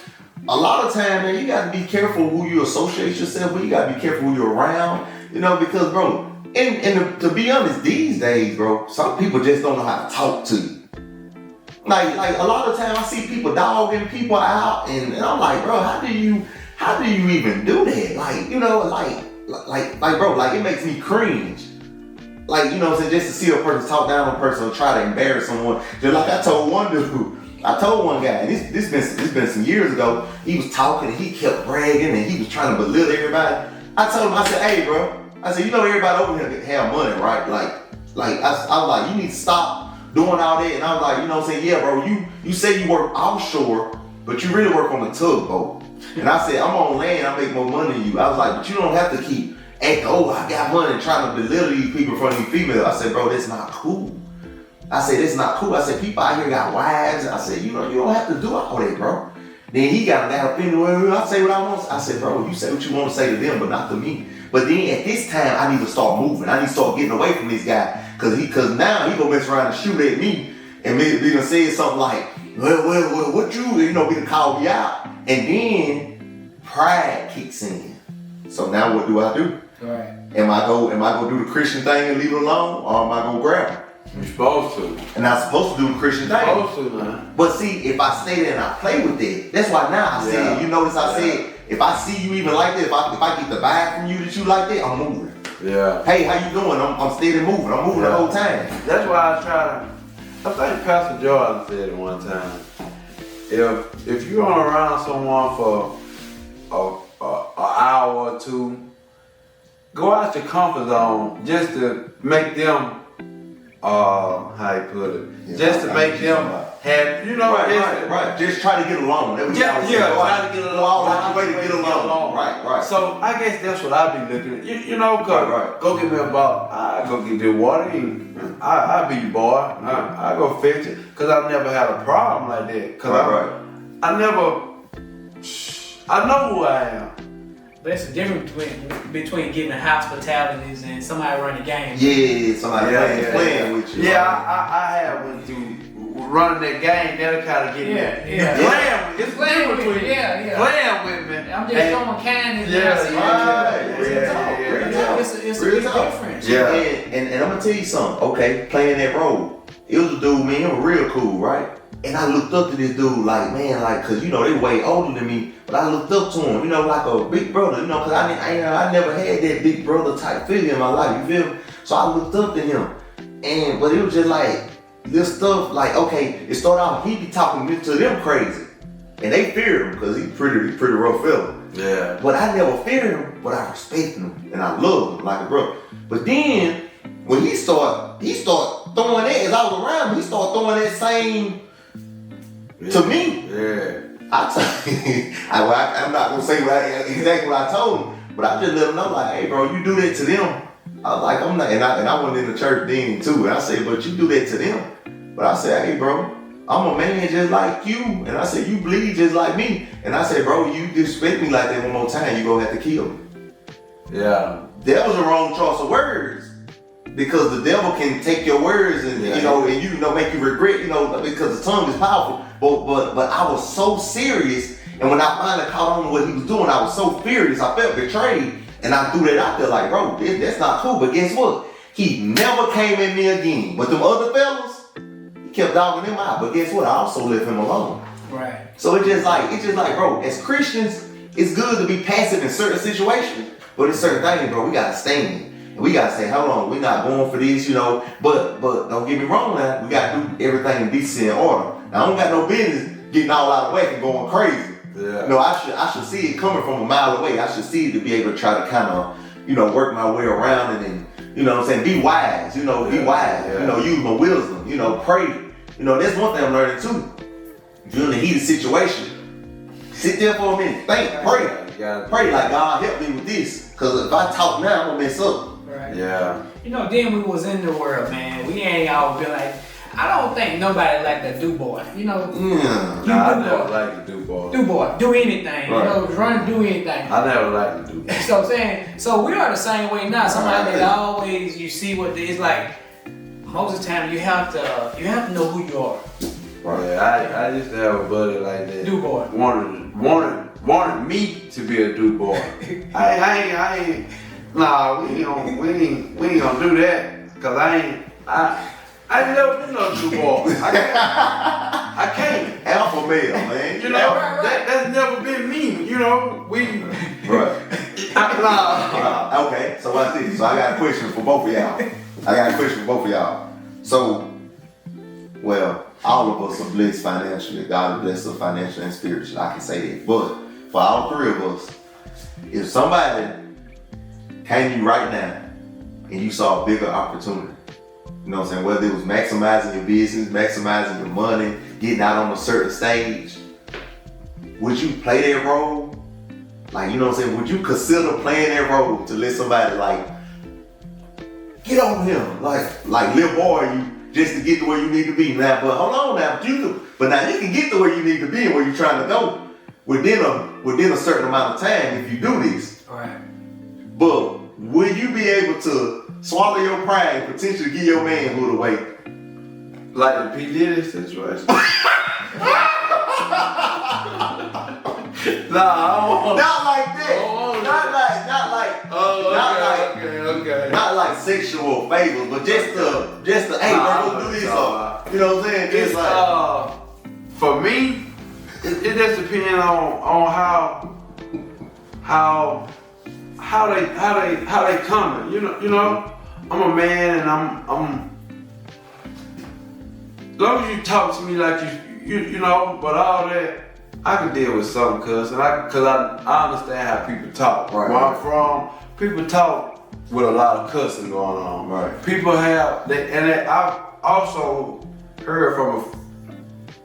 a lot of time, man, you got to be careful who you associate yourself with. You got to be careful who you're around, you know, because, bro, and to be honest, these days, bro, some people just don't know how to talk to you. Like a lot of time I see people dogging people out and I'm like, bro, how do you even do that? Like, you know, like, bro, like it makes me cringe. Like, you know what I'm saying, just to see a person talk down on a person or try to embarrass someone. Just like I told one dude, I told one guy, and this been some years ago, he was talking and he kept bragging and he was trying to belittle everybody. I told him, I said, hey bro, I said, you know everybody over here have money, right? Like I was like, you need to stop doing all that. And I was like, you know what I'm saying, yeah bro, you say you work offshore, but you really work on a tugboat. And I said, I'm on land, I make more money than you. I was like, but you don't have to keep acting, oh, I got money, and trying to belittle these people in front of these females. I said, bro, that's not cool. I said, that's not cool. I said, people out here got wives. I said, you know, you don't have to do all that, bro. Then he got that opinion, well, I say what I want. I said, bro, you say what you want to say to them, but not to me. But then at this time, I need to start moving. I need to start getting away from this guy. Cause now he gonna mess around and shoot at me and be gonna say something like, well, what you know, be to call me out. And then pride kicks in. So now what do I do? Right. Am I go do the Christian thing and leave it alone, or am I gonna grab him? You're supposed to. And I'm supposed to do the Christian thing. Supposed to, man. But see, if I stay there and I play with it, that's why now I said, you notice I said, if I see you even like that, if I get the vibe from you that you like that, I'm moving. Yeah. Hey, how you doing? I'm steady moving. I'm moving the whole time. That's why I try to. I think Pastor Jordan said it one time. If you're around someone for an hour or two, go out your comfort zone just to make them. How you put it? Yeah, just to make them have, you know, right. Just try to get along. try to get along. Find a way to get along. Right. So I guess that's what I be looking at. You know, go get me a bottle. I go get the water. I be your boy. I go fetch it because I never had a problem like that. Cause I know who I am. But it's the difference between getting the hospitalities and somebody running games. Yeah, somebody playing with you. Yeah, I have went through running that game. That'll kind of get me. Yeah. It's playing with me. Playing with me. I'm just showing kindness. It's a big difference. Yeah. And I'm gonna tell you something. Okay, playing that role. It was a dude, man, he was real cool, right? And I looked up to this dude like, man, like, cause you know, they way older than me, but I looked up to him, you know, like a big brother, you know, cause I never had that big brother type figure in my life, you feel me? So I looked up to him, but it was just like, this stuff, like, okay, it started off, he be talking to them crazy, and they feared him, cause he's pretty rough fella. Yeah. But I never feared him, but I respect him, and I love him like a brother. But then, when he start throwing that, as I was around him, he started throwing that same, to me. Yeah. I'm not gonna say exactly what I told him, but I just let him know, like, hey bro, you do that to them. I was like, I'm not, and I went in the church then too, and I said, but you do that to them. But I said, hey bro, I'm a man just like you, and I said, you bleed just like me. And I said, bro, you disrespect me like that one more time, you gonna have to kill me. Yeah. That was the wrong choice of words. Because the devil can take your words and you know make you regret, you know, because the tongue is powerful. But I was so serious, and when I finally caught on to what he was doing, I was so furious. I felt betrayed, and I threw that out there like, bro, that's not cool. But guess what? He never came at me again. But them other fellas, he kept dogging them out. But guess what? I also left him alone. Right. So it's just like, bro, as Christians, it's good to be passive in certain situations, but in certain things, bro, we gotta stand. And we gotta say, hold on, we're not going for this, you know. But don't get me wrong now, we gotta do everything in decency and order. Now I don't got no business getting all out of whack and going crazy. Yeah. No, I should see it coming from a mile away. I should see it to be able to try to kind of, you know, work my way around it and, you know what I'm saying, be wise, you know, be wise, you know, use my wisdom, you know, pray. You know, that's one thing I'm learning too. If you're in a heated situation, sit there for a minute, think, pray. Pray like, God help me with this. Cause if I talk now, I'm gonna mess up. Right. Yeah. You know, then we was in the world, man. We ain't all been like, I don't think nobody like the do boy. You know, Yeah. Nah, I do never boy. liked to do boy. Do boy, do anything. You know, run, do anything. I never liked to do boy. So I'm saying, so we are the same way now. Somebody that always you see what it's like. Most of the time, you have to know who you are. Right. Yeah, I used to have a buddy like that. Do boy. Wanted me to be a do boy. I ain't. Nah, we ain't gonna do that. Cause I ain't never been no do boy. I can't. Alpha male, man. You know, that's never been me. You know, we. Right. Nah. Okay, so watch this. So I got a question for both of y'all. So, well, all of us are blessed financially. God bless us financially and spiritually. I can say that. But for all three of us, if somebody came to you right now and you saw a bigger opportunity, you know what I'm saying? Whether it was maximizing your business, maximizing your money, getting out on a certain stage, would you play that role? Like, you know what I'm saying? Would you consider playing that role to let somebody like get on him, like little boy you just to get to where you need to be now? But hold on now, but now you can get to where you need to be and where you're trying to go within a certain amount of time if you do this. Right. But will you be able to swallow your pride and potentially give your manhood away? Like the P. Diddy situation. Nah, I don't want. Not like that. Oh, Not like sexual favors, but just to hey bro, go do this. You know what I'm saying? Just like for me, it just depends on how they coming. You know, I'm a man and I'm as long as you talk to me like you know, but all that I can deal with something, cause I understand how people talk. Right. Where I'm from, people talk with a lot of cussing going on. Right. People have I've also heard from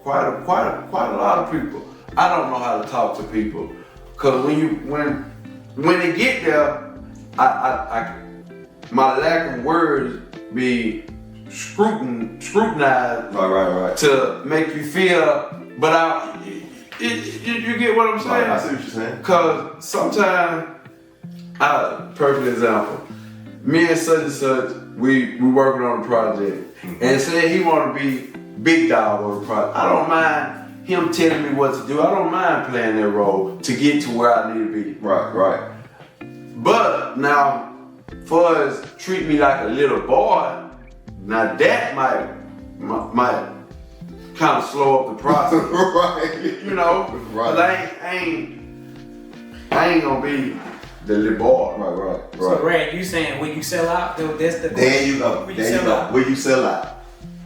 quite a lot of people. I don't know how to talk to people, cause when they get there, I my lack of words be scrutinized. Right. To make you feel, but you get what I'm saying? Right, I see what you're saying. Cause sometimes, perfect example, me and such, we working on a project, and say he want to be big dog on the project. I don't mind him telling me what to do. I don't mind playing that role to get to where I need to be. Right. But now, for us treat me like a little boy, now that might kind of slow up the process. Right. You know, Right. But I ain't gonna be the little boy. Right. So, Brad, you saying when you sell out? That's the There you go. When you sell out. Where you sell out.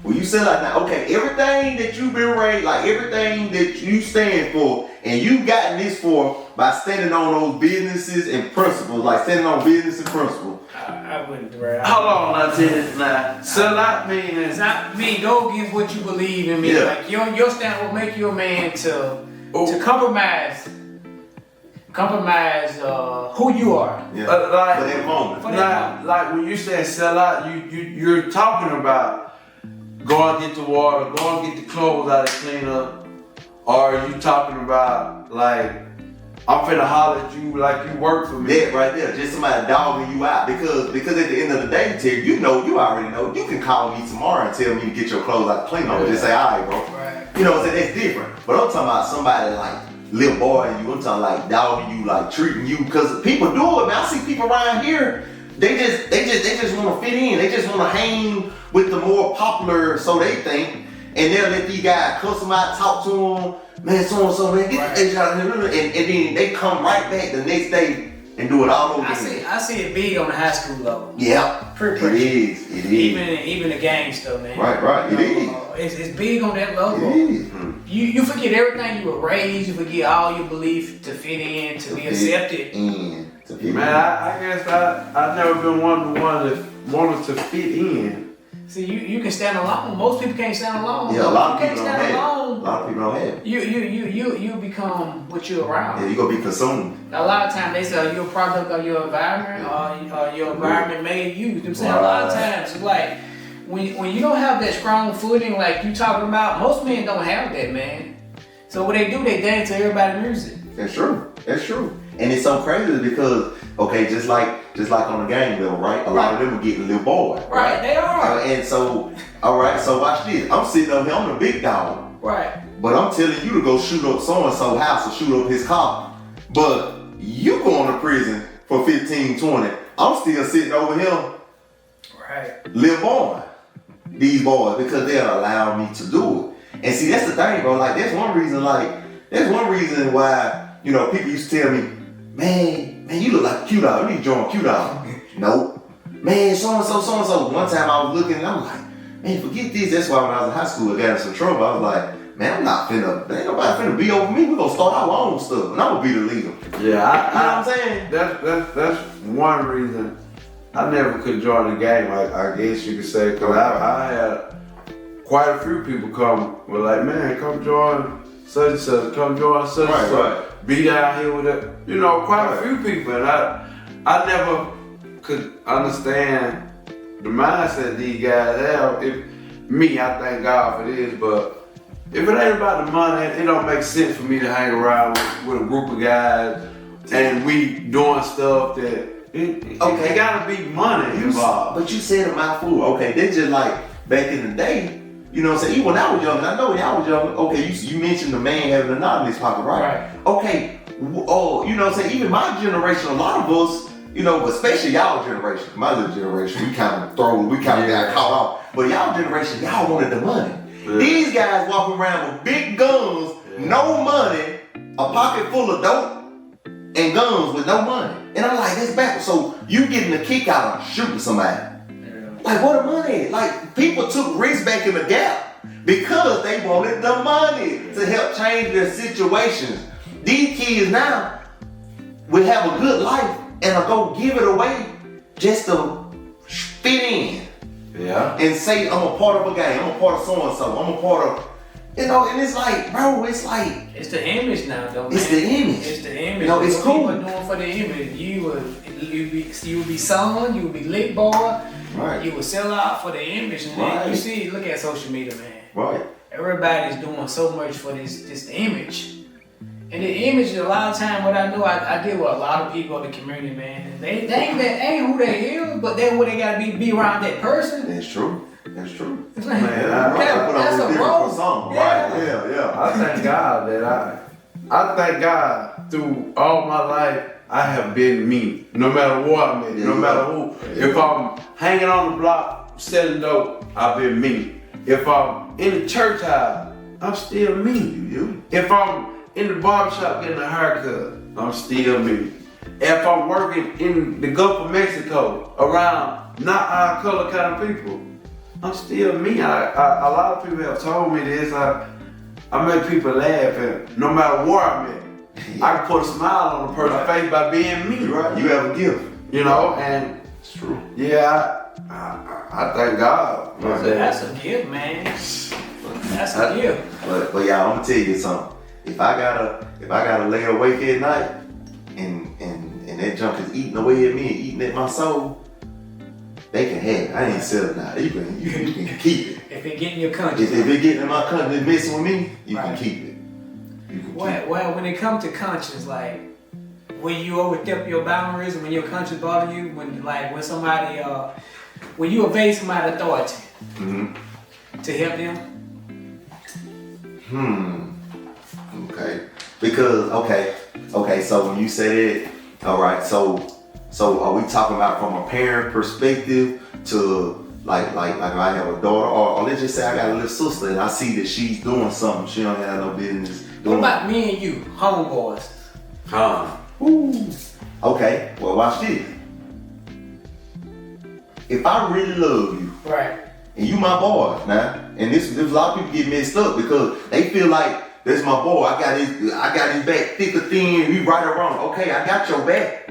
When you sell out now, okay, everything that you've been raised, like everything that you stand for, and you gotten this for by standing on those businesses and principles, like standing on business and principles. I wouldn't, Brad. Hold on, I tell you now. Sell out means It's not me. Go against what you believe in. Me, Yeah. like your stand will make you a man to compromise who you are. Yeah. like For that moment. For that moment. like when you say sell out, you're talking about go and get the water, go and get the clothes out of clean up, or are you talking about like I'm finna holler at you like you work for me? That right there, just somebody dogging you out because at the end of the day, Terry, you already know. You can call me tomorrow and tell me to get your clothes out the clean up and just say, all right, bro. Right. You know what I'm saying? That's different. But I'm talking about somebody like little boy and you. I'm talking like dogging you, like treating you, because people do it, man. I see people around here. They just want to fit in. They just want to hang with the more popular, so they think. and they'll let these guys cuss them out, talk to them, man, so and so, man, get this out of here, and then they come right back the next day and do it all over again. I see it big on the high school level. Yeah, Pretty. it is. Even the gang stuff, man. Right, it is. It's big on that level. It is. You forget everything you were raised. You forget all your belief to fit in, to be accepted. Man, I guess I never been one of the ones that wanted to fit in. See, you can stand alone. Most people can't stand alone. Yeah, a lot of You people can't don't stand have it. alone. A lot of people don't have it. You become what you're around. Yeah, you gonna be consumed. A lot of times they say you're a product of your environment or your environment made you. You know what I'm saying? A lot of times it's like when you don't have that strong footing like you talking about, most men don't have that, man. So what they do, they dance to everybody's music. That's true. And it's so crazy because, okay, just like on the game level, right? A lot of them are getting little boys. Right, they are. And so, all right, so watch this. I'm sitting up here, I'm the big dog. Right. But I'm telling you to go shoot up so-and-so house or shoot up his car. But you going to prison for 15, 20. I'm still sitting over here, Right. little boy, these boys, because they'll allow me to do it. And see, that's the thing, bro. Like, that's one reason why, you know, people used to tell me, man, you look like Q Dog. You need to join Q Dog. Nope. Man, so-and-so. One time I was looking and I'm like, man, forget this. That's why when I was in high school, I got in some trouble. I was like, man, ain't nobody finna be over me. We're gonna start our own stuff. And I'm gonna be the leader. Yeah, You know what I'm saying? That's one reason I never could join the game. I guess you could say, because I had quite a few people come. Were like, man, come join such and such. Come join such and such. Right. Be down here with it. You know, quite a few people, and I never could understand the mindset these guys have. I thank God for this, but if it ain't about the money, it don't make sense for me to hang around with a group of guys and we doing stuff that it gotta be money involved. But you said a mouthful. Okay, they just like back in the day. You know what I'm saying? Even when I was young, and I know when I was young, okay, you mentioned the man having a knot in his pocket, right? Okay, you know what I'm saying? Even my generation, a lot of us, you know, but especially y'all generation, my little generation, we kind of got caught off. But y'all generation, y'all wanted the money. Yeah. These guys walking around with big guns, no money, a pocket full of dope, and guns with no money. And I'm like, that's backwards. So you getting a kick out of shooting somebody. Like, what the money? Like, people took risks back in the Gap because they wanted the money to help change their situations. These kids now will have a good life and will go give it away just to fit in. Yeah. And say, I'm a part of a game, I'm a part of so-and-so, I'm a part of, you know, and it's like, bro, it's like. It's the image now, though, man. It's the image. It's the image. You know, it's what cool. people are doing for the image. You would be someone, you would be lit boy. Right. You would sell out for the image, and then Right. you see, look at social media, man. Right. Everybody's doing so much for this image. And the image, a lot of time, what I know, I deal with a lot of people in the community, man. And they ain't who they is, but they what they gotta be around that person. That's true. That's true. It's like, Man, that's a role. Song, Yeah. right? Yeah. I thank God that I thank God through all my life I have been me. No matter what I'm in, no matter who. If I'm hanging on the block selling dope, I've been me. If I'm in the church house, I'm still me. You. If I'm in the barbershop getting a haircut, I'm still me. If I'm working in the Gulf of Mexico around not our color kind of people, I'm still me. A lot of people have told me this. I make people laugh, and no matter where I'm at, I can put a smile on a person's face by being me. You're right. You have a gift. You know, and It's true. yeah, I thank God. That's a gift, man. That's a gift. But y'all, I'm gonna tell you something. If I gotta lay awake at night and that junk is eating away at me and eating at my soul, they can have it. I ain't selling now. You can keep it. If it get in your country. If it getting in my country and messing with me, you can Right. keep it. You can keep it. Well, when it comes to conscience, like when you overstep your boundaries and when your conscience bother you, when somebody, when you evade somebody's authority to help them. Okay. Because okay. So when you said it, all right. So are we talking about from a parent perspective to like if I have a daughter, or let's just say I got a little sister and I see that she's doing something she don't have no business What doing. about me and you, homeboys? Huh? Ooh. Okay, well watch this. If I really love you, Right. and you my boy now, and this a lot of people get messed up because they feel like that's my boy. I got his back thick or thin. He right or wrong. Okay, I got your back,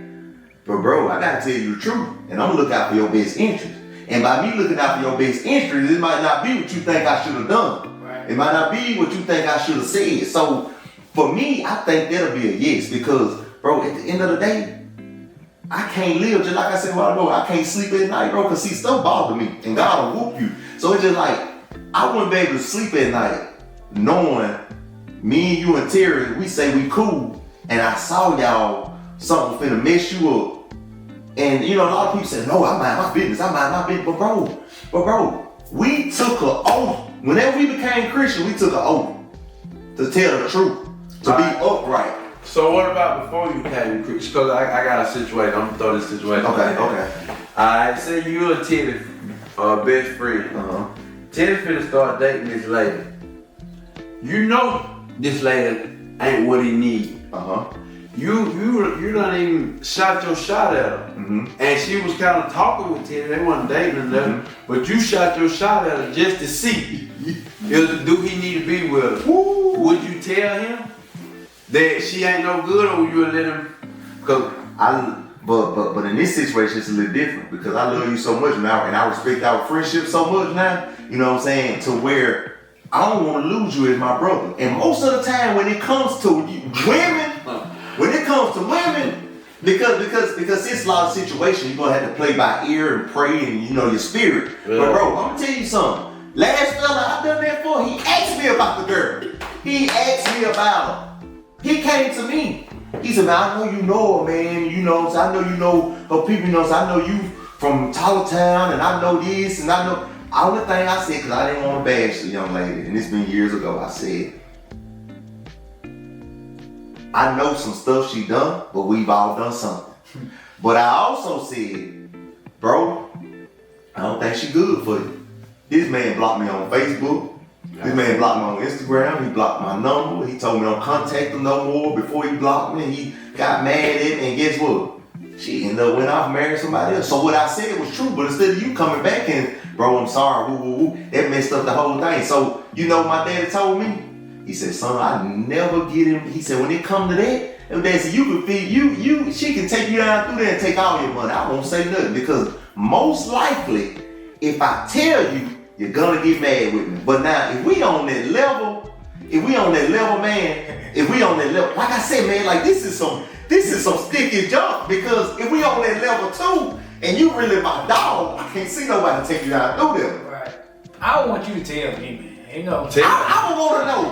but bro, I gotta tell you the truth, and I'm gonna look out for your best interest. And by me looking out for your best interest, it might not be what you think I should have done. Right. It might not be what you think I should have said. So for me, I think that'll be a yes because, bro, at the end of the day, I can't live, just like I said a while ago, I can't sleep at night, bro, because see, stuff bother me, and God will whoop you. So it's just like, I wouldn't be able to sleep at night knowing me and you and Terry, we say we cool, and I saw y'all, something finna mess you up. And you know, a lot of people say, no, I mind my business, but bro, we took an oath. Whenever we became Christian, we took an oath to tell the truth, to be upright. So what about before you came Christian? Because I got a situation. I'm gonna throw this situation. Okay. Alright, say you and Teddy best friend. Uh-huh. Teddy finna start dating this lady. You know this lady ain't what he need. Uh-huh. You done even shot your shot at her. Mm-hmm. And she was kind of talking with Teddy. They wasn't dating or nothing. But you shot your shot at her just to see do he need to be with her. Woo. Would you tell him that she ain't no good, or would you let him? Cause But in this situation, it's a little different because I love you so much now, and I respect our friendship so much now. You know what I'm saying? To where I don't want to lose you as my brother. And most of the time, when it comes to women, because it's a lot of situations you're gonna have to play by ear and pray and you know your spirit. Yeah. But bro, I'm gonna tell you something. Last fella I done that for, he asked me about the girl. He asked me about her. He came to me. He said, man, I know you know her, man. You know, so I know you know her people. You know, so I know you from Town, and I know this, and I know. Only thing I said, because I didn't want to bash the young lady, and it's been years ago, I said, I know some stuff she done, but we've all done something. But I also said, bro, I don't think she good for you. This man blocked me on Facebook. This man blocked me on Instagram. He blocked my number. He told me don't contact him no more before he blocked me. He got mad at me, and guess what? She ended up went off and married somebody else. So what I said was true, but instead of you coming back and, bro, I'm sorry, that messed up the whole thing. So, you know what my daddy told me? He said, son, I never get him. He said, when it come to that, if they say you can feed, she can take you down through there and take all your money. I won't say nothing because most likely, if I tell you, you're gonna get mad with me. But now, if we on that level, man, like I said, man, like this is some sticky junk because if we on that level too, and you really my dog, I can't see nobody take you down through there. Right. I want you to tell me, man. You know. I don't wanna know.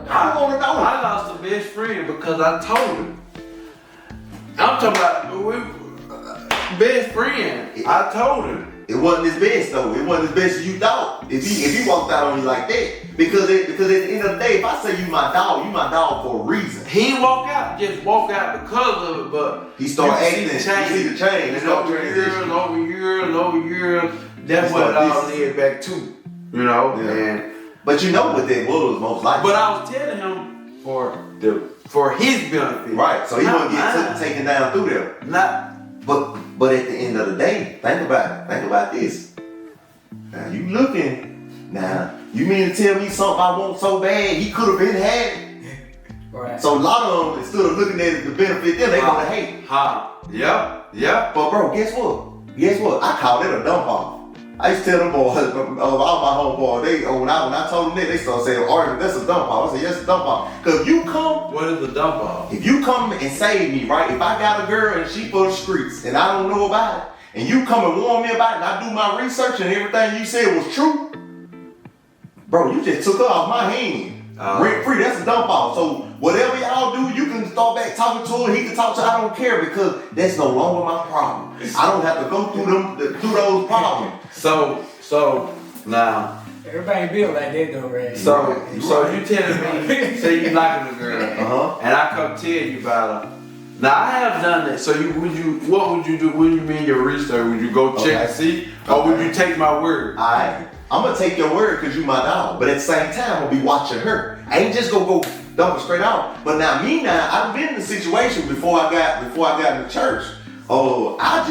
I wanna know. I lost a best friend because I told him. I'm talking about best friend. I told him. It wasn't his best though. It wasn't as best as you thought. If he walked out on you like that, because at the end of the day, if I say you my dog for a reason. He didn't walk out, just walk out because of it, but He started you acting. see You see the change. And over years, that's what it all led back to, you know. Yeah. And But you know what that was most likely. but I was telling him for his benefit, right. So he not wouldn't get mine. taken down through there. Not But at the end of the day, think about it. Think about this. Now you looking. Now you mean to tell me something I want so bad he could have been had it? Right. So a lot of them, instead of looking at it to benefit them, they gonna hate. Yep. But bro, guess what? I call it a dump off. I used to tell them boys, all my homeboys, when I told them that, they started saying, Arden, that's a dump off. I said, yes, it's a dump off. Cause you come, What is the dump off? if you come and save me, right? If I got a girl and she for the streets and I don't know about it, and you come and warn me about it, and I do my research and everything you said was true, bro, you just took her off my hand. Rent free, that's a dump off. So whatever y'all do, you can start back talking to her, he can talk to her, I don't care because that's no longer my problem. I don't have to go through those problems. So now. Everybody built like that though, right? So you telling me, say you liking a girl, Uh-huh. and I come tell you about her, Now I have done that. So what would you do? What do you mean your research? Would you go check and see, or would you take my word? Alright, I'm gonna take your word because you my dog, but at the same time, I'm gonna be watching her. I ain't just gonna go dump it straight out. But now I've been in a situation before I got in the church. Oh, I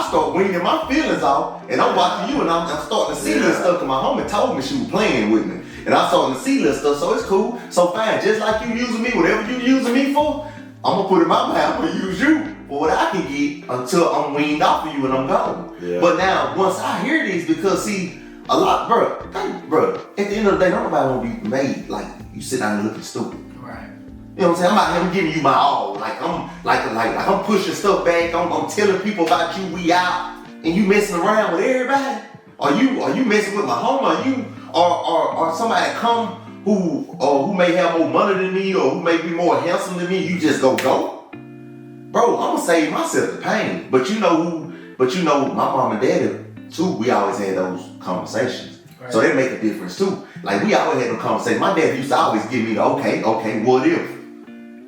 start weaning my feelings off, and I'm watching you, and I'm starting to see little stuff. Cause my homie told me she was playing with me, and I'm starting to see little stuff. So it's cool. So fine, just like you using me, whatever you using me for, I'm gonna put in my mouth. I'm gonna use you for what I can get until I'm weaned off of you and I'm gone. Yeah. But now once I hear these, because see, a lot, bro, at the end of the day, nobody wanna be made like you sit down and looking stupid. Right. You know what I'm saying? I'm giving you my all. Like I'm pushing stuff back. I'm telling people about you. We out, and you messing around with everybody. Are you messing with my home? Are you or somebody come who may have more money than me or who may be more handsome than me? You just go, bro. I'm gonna save myself the pain. But you know my mom and daddy too. We always had those conversations. Right. So they make a difference too. Like we always had a conversation. My dad used to always give me the okay, what if?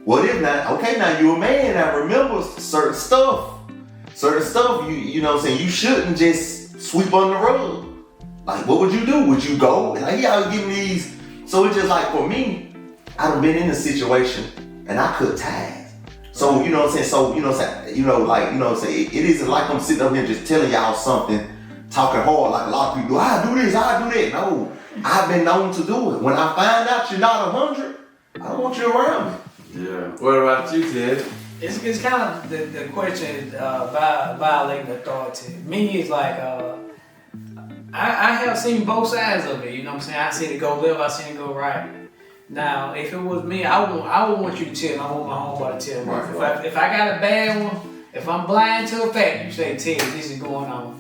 What if now? Okay, now you a man. Now remember certain stuff. You know what I'm saying? You shouldn't just sweep under the rug. Like what would you do? Would you go? Like he always give me these. So it's just like for me, I done been in a situation and I cut ties. So you know what I'm saying? So you know what I'm saying? It isn't like I'm sitting up here just telling y'all something, talking hard like a lot of people do. I do this, I do that. No, I've been known to do it. When I find out you're not 100, I don't want you around me. Yeah. What about you, Ted? It's kind of the question violating authority. Me, it's like I have seen both sides of it. You know what I'm saying? I seen it go left, I seen it go right. Now, if it was me, I would want you to tell me. I want my homeboy to tell me. Right. If I got a bad one, if I'm blind to a fact, you say, Ted, this is going on.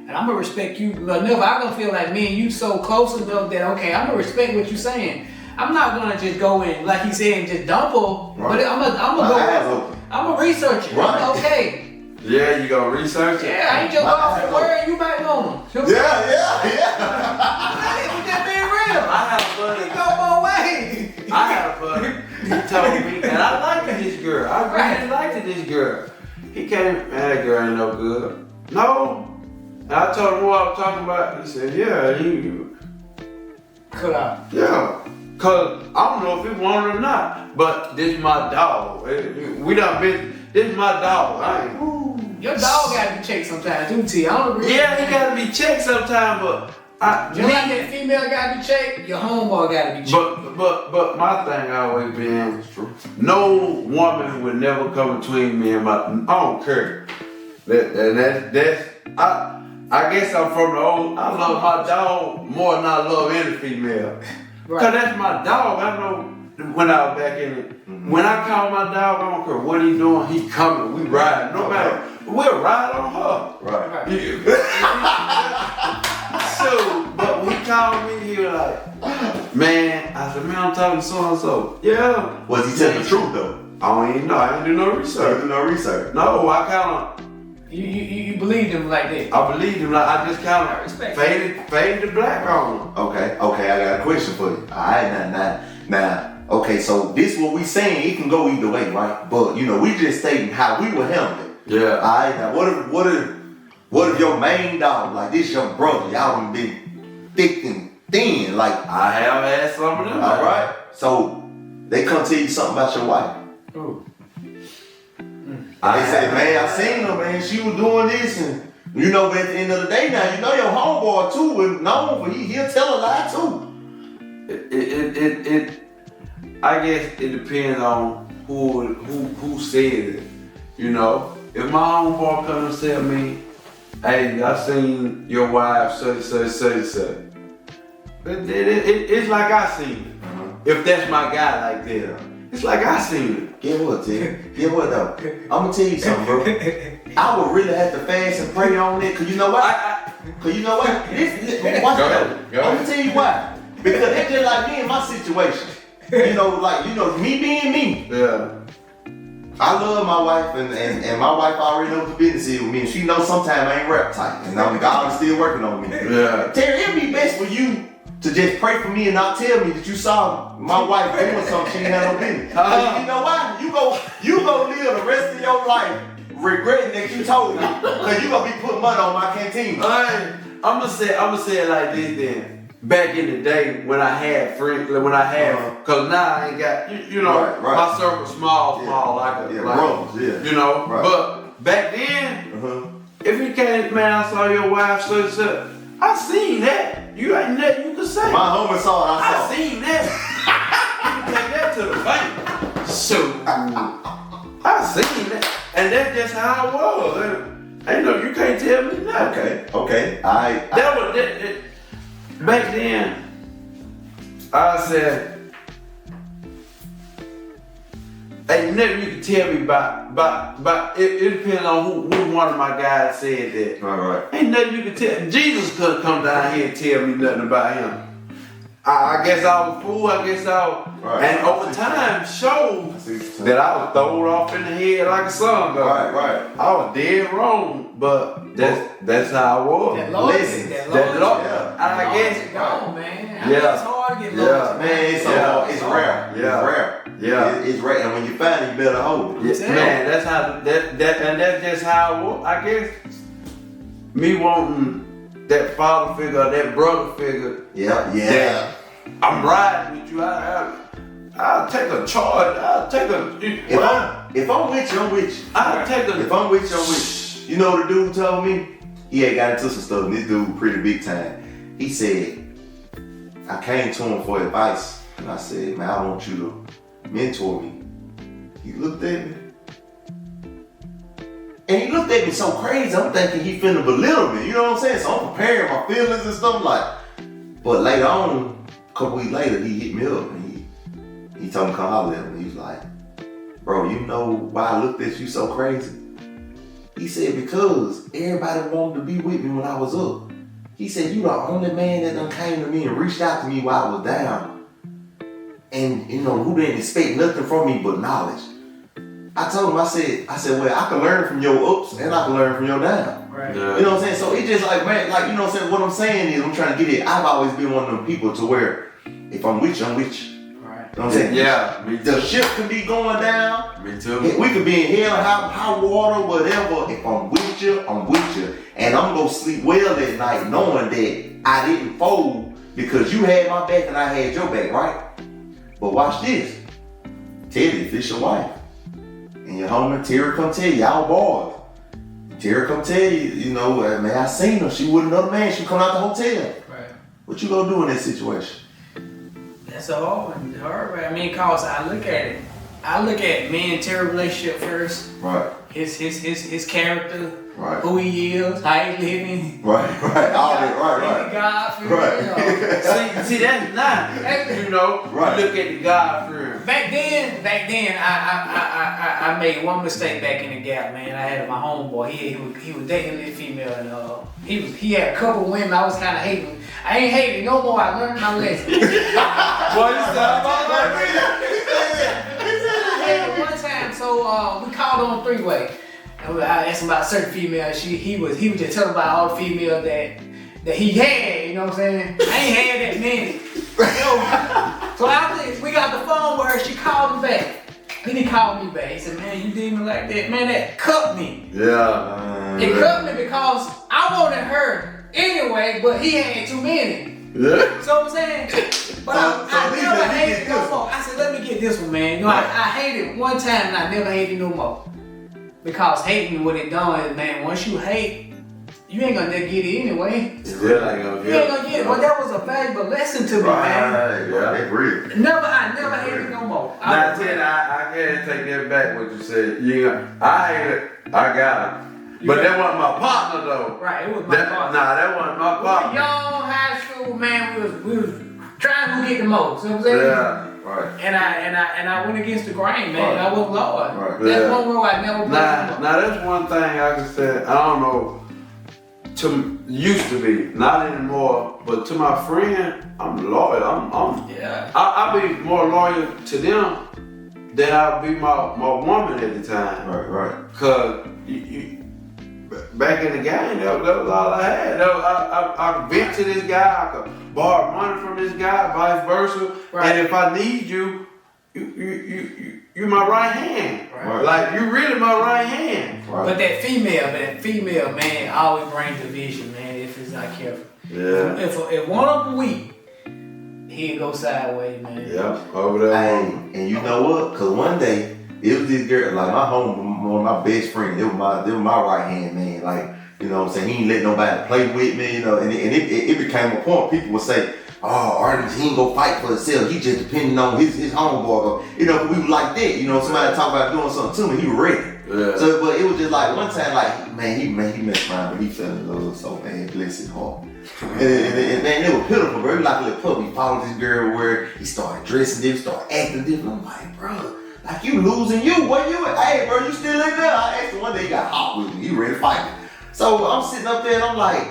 And I'm gonna respect you enough. I'm gonna feel like me and you so close enough that okay, I'm gonna respect what you're saying. I'm not gonna just go in, like he said, and just dump her. Right. But I'm gonna research it. Right. Okay. Yeah, you gonna research it? Yeah, I ain't just off the word. You might know him. Yeah. I'm just being real. I have fun. He go both ways. I have fun. He told me, and I liked this girl. I really liked this girl. He came, man, that girl ain't no good. No. And I told him what I was talking about. He said, yeah, you. Cut out. Yeah. Cause I don't know if he wanted or not, but this my dog. We done been. This my dog. Your dog gotta be checked sometimes, too, T. I don't agree. Yeah, he gotta be checked sometimes, but just like that female gotta be checked, your homeboy gotta be checked. But my thing always been no woman would never come between me and my. I don't care. That's I guess I'm from the old. I love my dog more than I love any female. Right. Cause that's my dog. I know when I was back in it. Mm-hmm. When I call my dog, I don't care what he doing. He coming. We ride. No matter. We'll ride on her. Right. So, but when he called me, he was like, man, I said, man, I'm talking to so and so. Yeah. Was he telling the truth though? I don't even know. I didn't do no research. No, I kind of. You believed him like that? I believed him like I just kind of faded the black on him. Okay, I got a question for you. Alright, now, okay, so this what we saying, it can go either way, right? But you know, we just stating how we would handle it. Yeah. Alright, now what if your main dog, like this your brother, y'all done been thick and thin, like I have had some of them. Alright. So they come tell you something about your wife. Ooh. They say, man, I seen her, man. She was doing this, and you know, but at the end of the day, now you know your homeboy too was known for he'll tell a lie too. I guess it depends on who said it. You know, if my homeboy comes and tell me, hey, I seen your wife such. It's like I seen it. Uh-huh. If that's my guy like that. It's like I seen it. Get what, Ted? Get what though? I'm gonna tell you something, bro. I would really have to fast and pray on it, cause you know what? Watch that. I'm gonna tell you why. Because it's just like me in my situation. You know, me being me. Yeah. I love my wife, and my wife already knows the business is with me, and she knows sometimes I ain't rap tight, and God is still working on me. Yeah. Terry, it'd be best for you to just pray for me and not tell me that you saw my wife doing something she ain't had no business. You know why? You go live the rest of your life regretting that you told me, because you gonna be putting money on my canteen. I'm gonna say it like this then. Back in the day when I had friends, cause now I ain't got, you know, Right. my circle small, like brothers, you know. Right. But back then, if you came, man, I saw your wife, so I seen that. You ain't nothing you can say. My homie saw it, I saw I it. seen that. You can take that to the bank. So I seen that, and that's just how it was. Ain't no, you can't tell me nothing. Okay. That was back then. I said, ain't nothing you can tell me about. It depends on who one of my guys said that. Right. Ain't nothing you can tell. Jesus couldn't come down here and tell me nothing about him. I guess I was a fool. Right. And over time showed that I was thrown off in the head like a song. Right. I was dead wrong, but that's how I was. That loyalty, Listen, that That loyalty. loyalty. I guess. Loyalty gone, man. I Yeah. mean, it's hard to get Yeah. loyalty. Man, it's Yeah. it's rare. Yeah. It's rare. Yeah. It's rare. And when you find it, you better hold it. Yeah, man, that's how and that's just how I was. I guess me wanting that father figure, that brother figure. Yeah. I'm riding with you. I'll take a charge. I'll take a. If I'm with you, I'm with you. I'll take a. If I'm with you, I'm with you. You know what the dude told me? He had got into some stuff, and this dude pretty big time. He said, I came to him for advice, and I said, man, I want you to mentor me. He looked at me. And he looked at me so crazy, I'm thinking he finna belittle me. You know what I'm saying? So I'm preparing my feelings and stuff like. But later on, a couple weeks later, he hit me up and he told me to come holler at him. He was like, bro, you know why I looked at you so crazy? He said, because everybody wanted to be with me when I was up. He said, you the only man that done came to me and reached out to me while I was down. And you know, who didn't expect nothing from me but knowledge. I told him, I said, well, I can learn from your ups and I can learn from your downs. Right. Yeah. You know what I'm saying? So it's just like, man, like, you know what I'm saying? What I'm saying is, I'm trying to get it. I've always been one of them people to where if I'm with you, I'm with you. Right. You know what I'm saying? Yeah, me The too. ship can be going down. Me too. We could be in hell, high water, whatever. If I'm with you, I'm with you. And I'm going to sleep well at night knowing that I didn't fold because you had my back and I had your back, right? But watch this. Teddy, this your wife. And your homie, Terry come tell you, y'all boys. Terry come tell you, you know, man, I seen her. She with another man. She come out the hotel. Right. What you gonna do in that situation? That's a hard way. I mean, cause I look at me and Terry's relationship first. Right. His character, Right. who he is, how he living. Right. All that. Right. God fear. Right. See, that's not. You know, Right. You look at the God fear. Back then, I made one mistake back in the gap, man. I had my homeboy. He was dating this female, and he had a couple women. I was kind of hating. I ain't hating no more. I learned my lesson. Boy, you sound about like I had it one time, so we called on three-way. And I asked him about a certain female. He was just telling about all the females that he had. You know what I'm saying? I ain't had that many. So after we got the phone with her, she called him back. Then he called me back. He said, "Man, you did me like that. Man, that cut me. Yeah. It cut me because I wanted her anyway, but he had too many." Yeah. So I'm saying, but I never hated no more. I said, let me get this one, man. You know, I hated one time and I never hated no more. Because hating what it done is, man, once you hate, you ain't gonna never get it anyway. Still ain't gonna You ain't gonna get it. But that was a valuable lesson to me, man. Right. Yeah. That's real. I never hated no more. Now, Ted, I can't take that back what you said. I hate it. I got it. But that wasn't my partner though. Right, it was my partner. Nah, that wasn't my We were partner. young, high school, man. We was trying to get the most. You know what I'm saying? Yeah. Right. And I went against the grain, man. Right. I was loyal. Right. That's Yeah. one rule I never broke. Now that's one thing I can say. I don't know. Used to be, not anymore. But to my friend, I'm loyal. Yeah. I'll be more loyal to them than I'll be my woman at the time. Right. Cause back in the game, that was all I had. I vent to this guy. borrow money from this guy, vice versa. Right. And if I need you, you my right hand. Right. Like you really my right hand. Right. But that female man always brings division, man, if it's not careful. Yeah. If one of them weak, he'll go sideways, man. Yeah. Over there. Hey, and you know what? Cause one day it was this girl, like my one of my best friends. They were my right hand man. Like, you know what I'm saying? He ain't let nobody play with me, you know. And it became a point. People would say, "Oh, Artist, he ain't go fight for himself. He just depending on his homeboy." You know, we were like that. You know, somebody talk about doing something to me, he was ready. Yeah. So, but it was just like one time, like he messed around, but he fell in love. So man, bless his heart. And man, it was pitiful, bro. He like a little puppy. He followed this girl where he started dressing different, started acting different. I'm like, bro, like you losing you. Where you at? Hey, bro, you still in there? I asked him one day, he got hot with me. He ready to fight me. So I'm sitting up there and I'm like,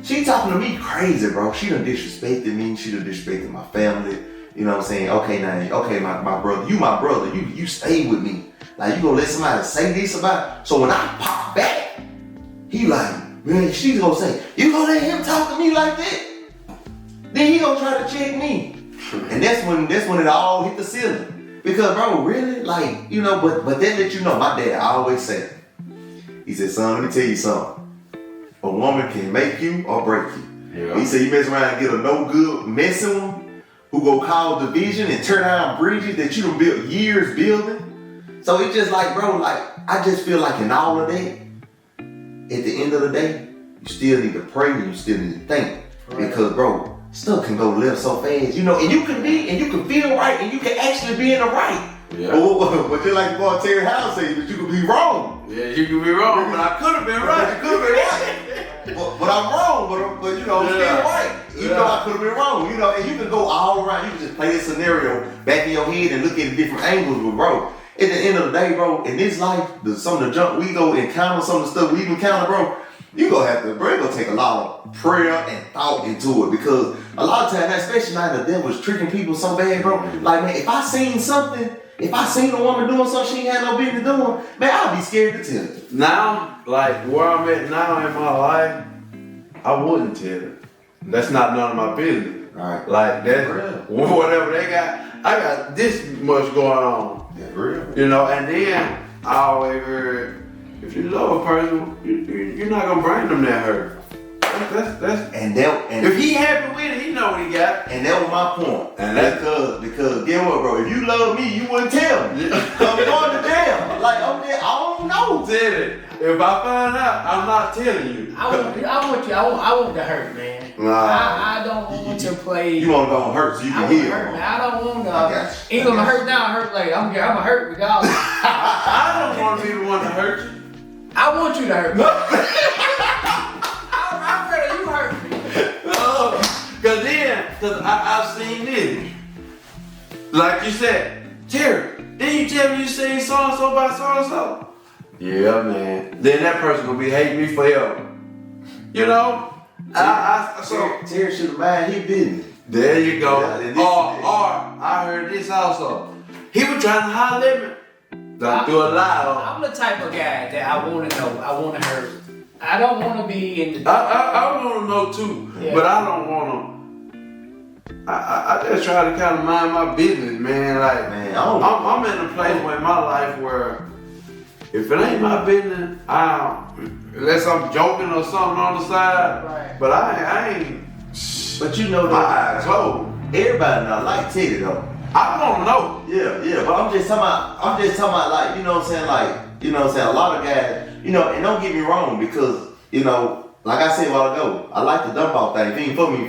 she talking to me crazy, bro. She done disrespected me. She done disrespected my family. You know what I'm saying? Okay, now, okay, my brother. You my brother. You stay with me. Like, you gonna let somebody say this about it? So when I pop back, he like, man, she's gonna say, you gonna let him talk to me like that? Then he gonna try to check me. And that's when it all hit the ceiling. Because, bro, really? Like, you know, but that let you know, my dad always said, he said, son, let me tell you something. A woman can make you or break you. Yeah. He said, you mess around and get a no good messing one who go cause division and tear down bridges that you done built years building. So it's just like, bro, like, I just feel like in all of that, at the end of the day, you still need to pray and you still need to think. Right. Because, bro, stuff can go left so fast, you know, and you can feel right and you can actually be in the right. Yeah. But just like the boy Terry House said, but you could be wrong. Yeah, you could be wrong, but I could have been right. You could have been right. But I'm wrong, but you know, I'm still right. Even though I could have been wrong, you know, and you can go all around. You can just play this scenario back in your head and look at different angles, but bro, at the end of the day, bro, in this life, some of the junk we go encounter, some of the stuff we encounter, bro, you gonna have to, bro, it's gonna take a lot of prayer and thought into it because a lot of times, especially now the devil's tricking people so bad, bro. Like, man, if I seen a woman doing something she ain't had no business doing, man, I'd be scared to tell you. Now, like where I'm at now in my life, I wouldn't tell it. That's not none of my business. Right. Like that, Real. whatever they got, I got this much going on. Yeah, real. You know, and then I always heard, if you love a person, you're not gonna bring them that hurt. That's And if he happy with it, he know what he got. And that was my point. And that- because get what, bro? If you love me, you wouldn't tell me. I'm going to jail. Like, I'm there, I don't know. Tell it. If I find out, I'm not telling you. I want to hurt, man. Nah. I don't want to play. You want to go and hurt so you I can want to heal. hurt, man. I don't want I got you. to. Ain't gonna hurt now, hurt later. I'm gonna hurt regardless. I don't want to be the one to hurt you. I want you to hurt me. I'd rather you hurt me. Cause I've seen this. Like you said, Terry, didn't you tell me you seen so-and-so by so-and-so? Yeah, man. Then that person gonna be hating me forever. You know? So Terry should have mind his business. there you go. Yeah, and this- Or I heard this also. He was trying to holler at me. Don't do a lie. I'm the type of guy that I want to know. I want to hurt. I don't want to be in the. I want to know too, Yeah. but I don't want to. I just try to kind of mind my business, man. Like, Man, I'm in a place where in my life where if it ain't my business, unless I'm joking or something on the side, Right. but I ain't. But you know My eyes closed. everybody not like Teddy though. I want to know. Yeah, but I'm just talking about like, you know what I'm saying, like, you know what I'm saying, a lot of guys, you know, and don't get me wrong, because, you know, like I said a while ago, I like the dump off thing. If you ain't for me,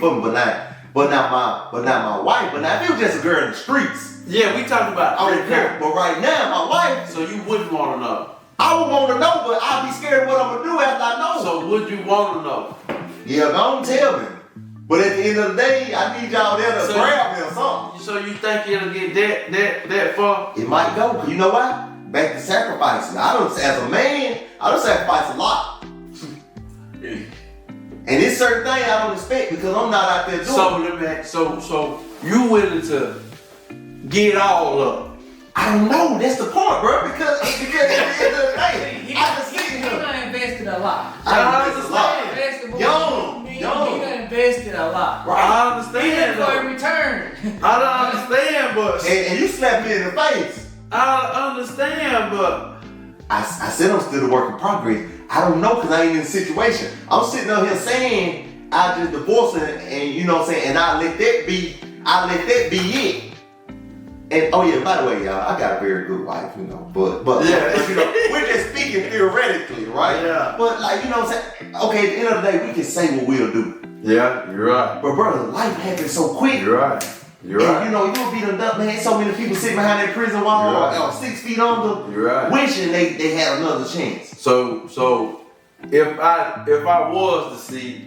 but not my wife. But now if it was just a girl in the streets, Yeah, we talked about. I would care. But right now, my wife, So you wouldn't want to know. I would want to know, but I'd be scared what I'm gonna do after I know. So would you want to know? Yeah, don't tell me. But at the end of the day, I need y'all there to So- grab me or something. So you think it'll get that far? It might go, 'cause you know what? Back to sacrificing. As a man, I don't sacrifice a lot. And it's certain things I don't expect because I'm not out there doing So it. let me ask, so you willing to get all up? I don't know. That's the point, bro. Because at the end of the day, I just sit He here. not invested a lot. I It's a lot. understand. Young. We done invested a lot. I understand. Even for though. in return. I don't understand, but And you slapped me in the face. I understand, but I said I'm still a work in progress. I don't know because I ain't in the situation. I'm sitting up here saying I just divorced her and you know what I'm saying, and I let that be it. And oh yeah, by the way, y'all, I got a very good wife, you know, but Yeah. you know, we're just speaking theoretically, right? Yeah. But like you know what I'm saying? Okay, at the end of the day, we can say what we'll do. yeah, you're right. But brother, life happens so quick. You're right. You're And right. you know, you'll be done up, man. So many people sitting behind that prison wall, You're right. 6 feet under, You're right. wishing they had another chance. So if I was to see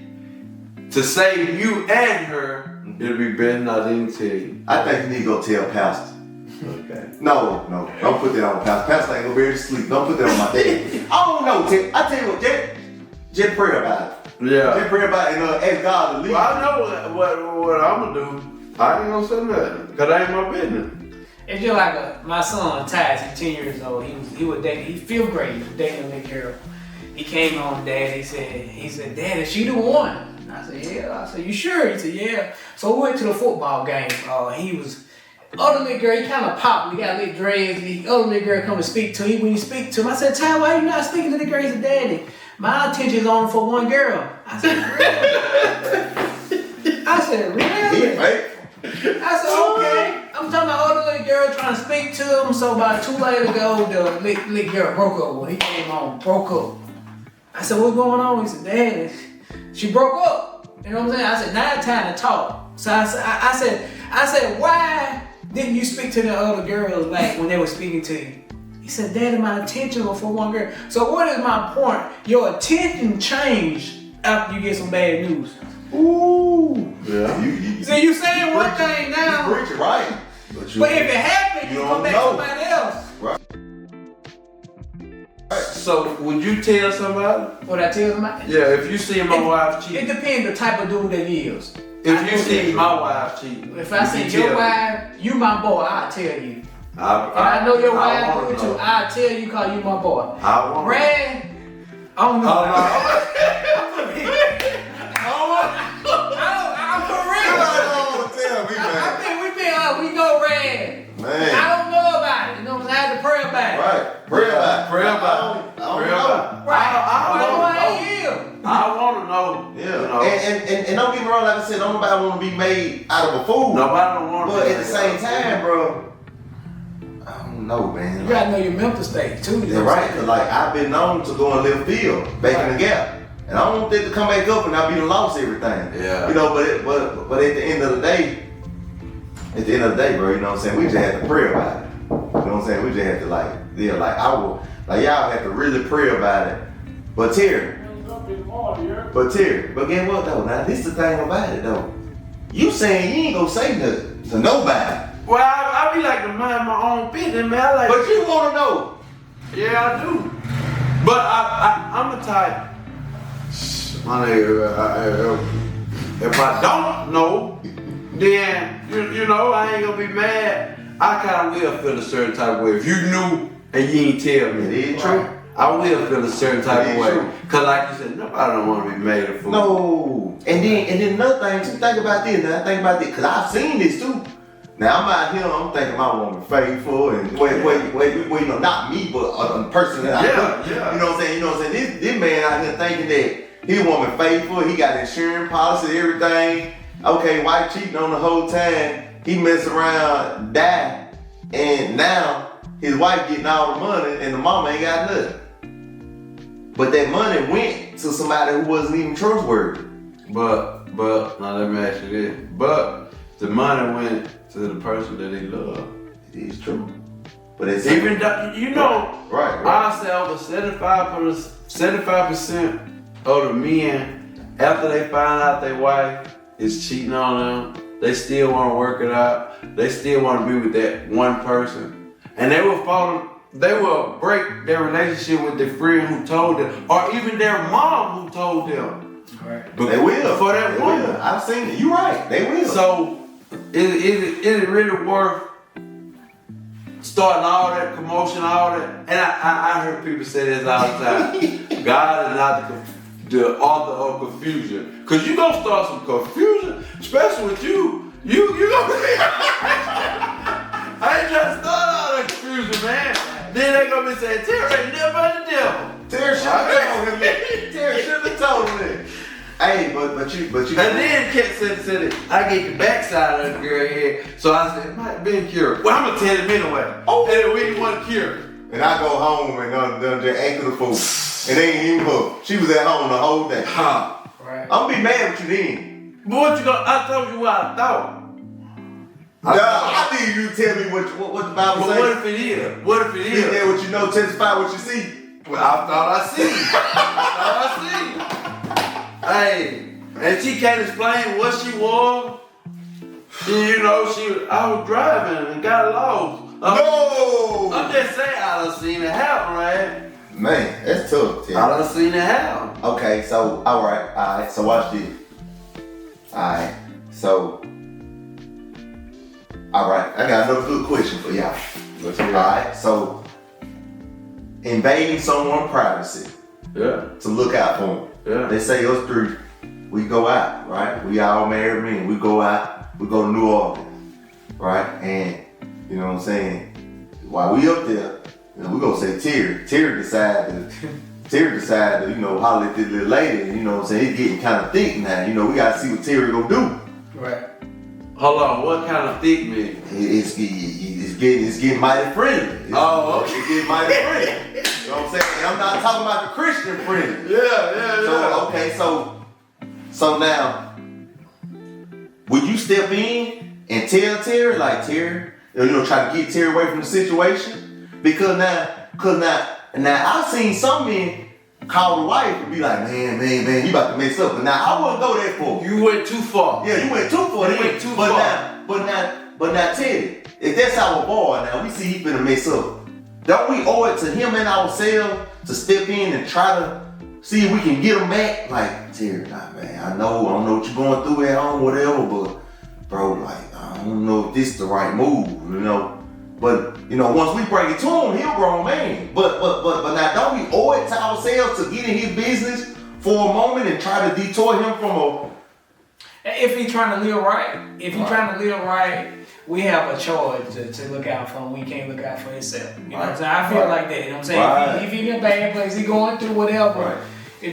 to save you and her, it'd be better not even tell you. I think you need to go tell Pastor. Okay. No, don't put that on Pastor. Pastor ain't gonna be able to sleep. Don't put that on my dad. I don't know, Ted. I tell you what, just pray about it. Yeah. Just pray about it and ask God to lead. Well, I know what I'm gonna do. I ain't gonna say nothing, cause that ain't my business. It's just like my son, Tyus, he's 10 years old. He was dating, he 5th grade, he was dating a little girl. He came home, Dad, he said, Dad, is she the one? I said, yeah. I said, you sure? He said, yeah. So we went to the football game. Other little girl, he kind of popped. We got little dreads. The other little girl come to speak to him. When you speak to him, I said, Ty, why you not speaking to the girl? He said, Daddy, my attention's on for one girl. I said, really? I said, He really? faithful. I said, okay. I'm talking about other little girl trying to speak to him. So about 2 days ago, the little girl broke up. When he came home, broke up. I said, what's going on? He said, Daddy, she broke up. You know what I'm saying? I said, now it's time to talk. So I said, why didn't you speak to the other girls like when they were speaking to you? He said, Daddy, my attention was for one girl. So what is my point? Your attention changed after you get some bad news. Ooh. Yeah. So you saying one thing now, You preach it right. but if it happened, you You come don't back know. to somebody else. So would you tell somebody? What I tell somebody? Yeah, if you see my wife It cheating. depends the type of dude that he is. If you see my wife cheating. If I see you your tell me. wife, you my boy, I'll tell you. And I I know your I wife wanna do it too. know. I'll tell you cause you my boy. I want. Brad, I don't know. I'm for real. We go red. Man. I don't know about it. You know what I'm saying? I have to pray about it. Right. Pray about it. Pray about it. I don't Pray know. about it. Right. I know wanna I know. am. I want to know. Yeah. You know, And don't get me wrong, like I said, don't nobody want to be made out of a fool. nobody don't want to. But at the same time, bro, I don't know, man. You gotta know your mental state too. You Yeah, know what I'm right. saying? 'Cause, like I've been known to go and live field back in the gap, and I don't want that to come back up and I be done lost everything. Yeah. You know, but at the end of the day, bro, you know what I'm saying? We just have to pray about it. You know what I'm saying? We just have to y'all have to really pray about it. But Terry, but guess what though? Now this is the thing about it though. You saying you ain't gonna say nothing to nobody, Well, I be like to mind my own business, man. I like. but you wanna know. Yeah, I do. But I'm the type. My nigga, if I don't know, then you know I ain't gonna be mad. I kind of will feel a certain type of way. If you knew and you ain't tell me, It is true. I will feel a certain type It of is way. true. Cause like you said, nobody don't want to be made a fool. No. And then another thing, just think about this. Now think about this, cause I've seen this too. Now I'm out here, I'm thinking my woman faithful and wait, you know, not me, but a person that I Yeah, know. yeah. You know what I'm saying? This man out here thinking that he woman faithful, he got insurance policy, everything. Okay, wife cheating on the whole time. He mess around, die, and now his wife getting all the money and the mama ain't got nothing. But that money went to somebody who wasn't even trustworthy. But now let me ask you this. But the money went to the person that he loved. It is true. But it's Even though, you know, right. I say over 75% of the men, after they find out their wife is cheating on them, they still want to work it out. They still want to be with that one person, and they will break their relationship with their friend who told them, or even their mom who told them. Right. But They will. for that They woman. will. I've seen it. You're right. They will. So is it really worth starting all that commotion, all that? And I heard people say this all the time. God is not the author of confusion. Cause you gonna start some confusion, especially with you. You gonna be. I ain't trying to start all that confusion, man. Then they gonna be saying, Terry ain't never but the devil. Terry should have told him that. Terry should have told him that. Hey, but you. And then Kent said, I get the backside of the girl here. So I said, it might be cured. Well, I'm gonna tell him anyway. Oh. And then we didn't want to cure. And I go home and done just acting the fool. And they ain't even her. She was at home the whole day. Huh. Right. I'm gonna be mad with you then. But what you gonna, I told you what I thought. I need you to tell me what the Bible But says. what if it is? What if it Speak is? that what you know, testify what you see. Well, I thought I seen. Hey, and she can't explain what she was. I was driving and got lost. No! I'm just saying, I done seen it happen, right? Man, that's tough, Terry. I done seen it happen. Okay, so, alright, so watch this. Alright, so, alright, I got another good question for y'all. Alright, so, invading someone's privacy Yeah, to look out for them. yeah. They say us three, we go out, right? We all married men, we go out, we go to New Orleans, right? And, you know what I'm saying? While we up there, we gonna say Terry. Terry decided to, holler at this little lady, you know what I'm saying? It's getting kind of thick now, we gotta see what Terry gonna do. Right. Hold on, what kind of thick mean? It's getting mighty friendly. Oh, okay. It's getting mighty friendly. You know what I'm saying? And I'm not talking about the Christian friendly. Yeah. So, okay, so now, would you step in and tell Terry, like, Terry, try to get Terry away from the situation? Because now I've seen some men call the wife and be like, man, you about to mess up. But now I wouldn't go that far. You went too far. Yeah, you went too far. You went too but far. But now, Teddy, if that's our boy now, we see he finna mess up. Don't we owe it to him and ourselves to step in and try to see if we can get him back? Like, Terry, man, I don't know what you're going through at home, whatever, but bro, like, I don't know if this is the right move, But once we bring it to him, he'll grown man. But now don't we owe it to ourselves to get in his business for a moment and try to detour him from a. If he's trying to live right, we have a charge to look out for him. We can't look out for himself. You know what I'm saying? I feel like that. You know what I'm saying? Right. If he's in a bad place, he going through whatever. Right. We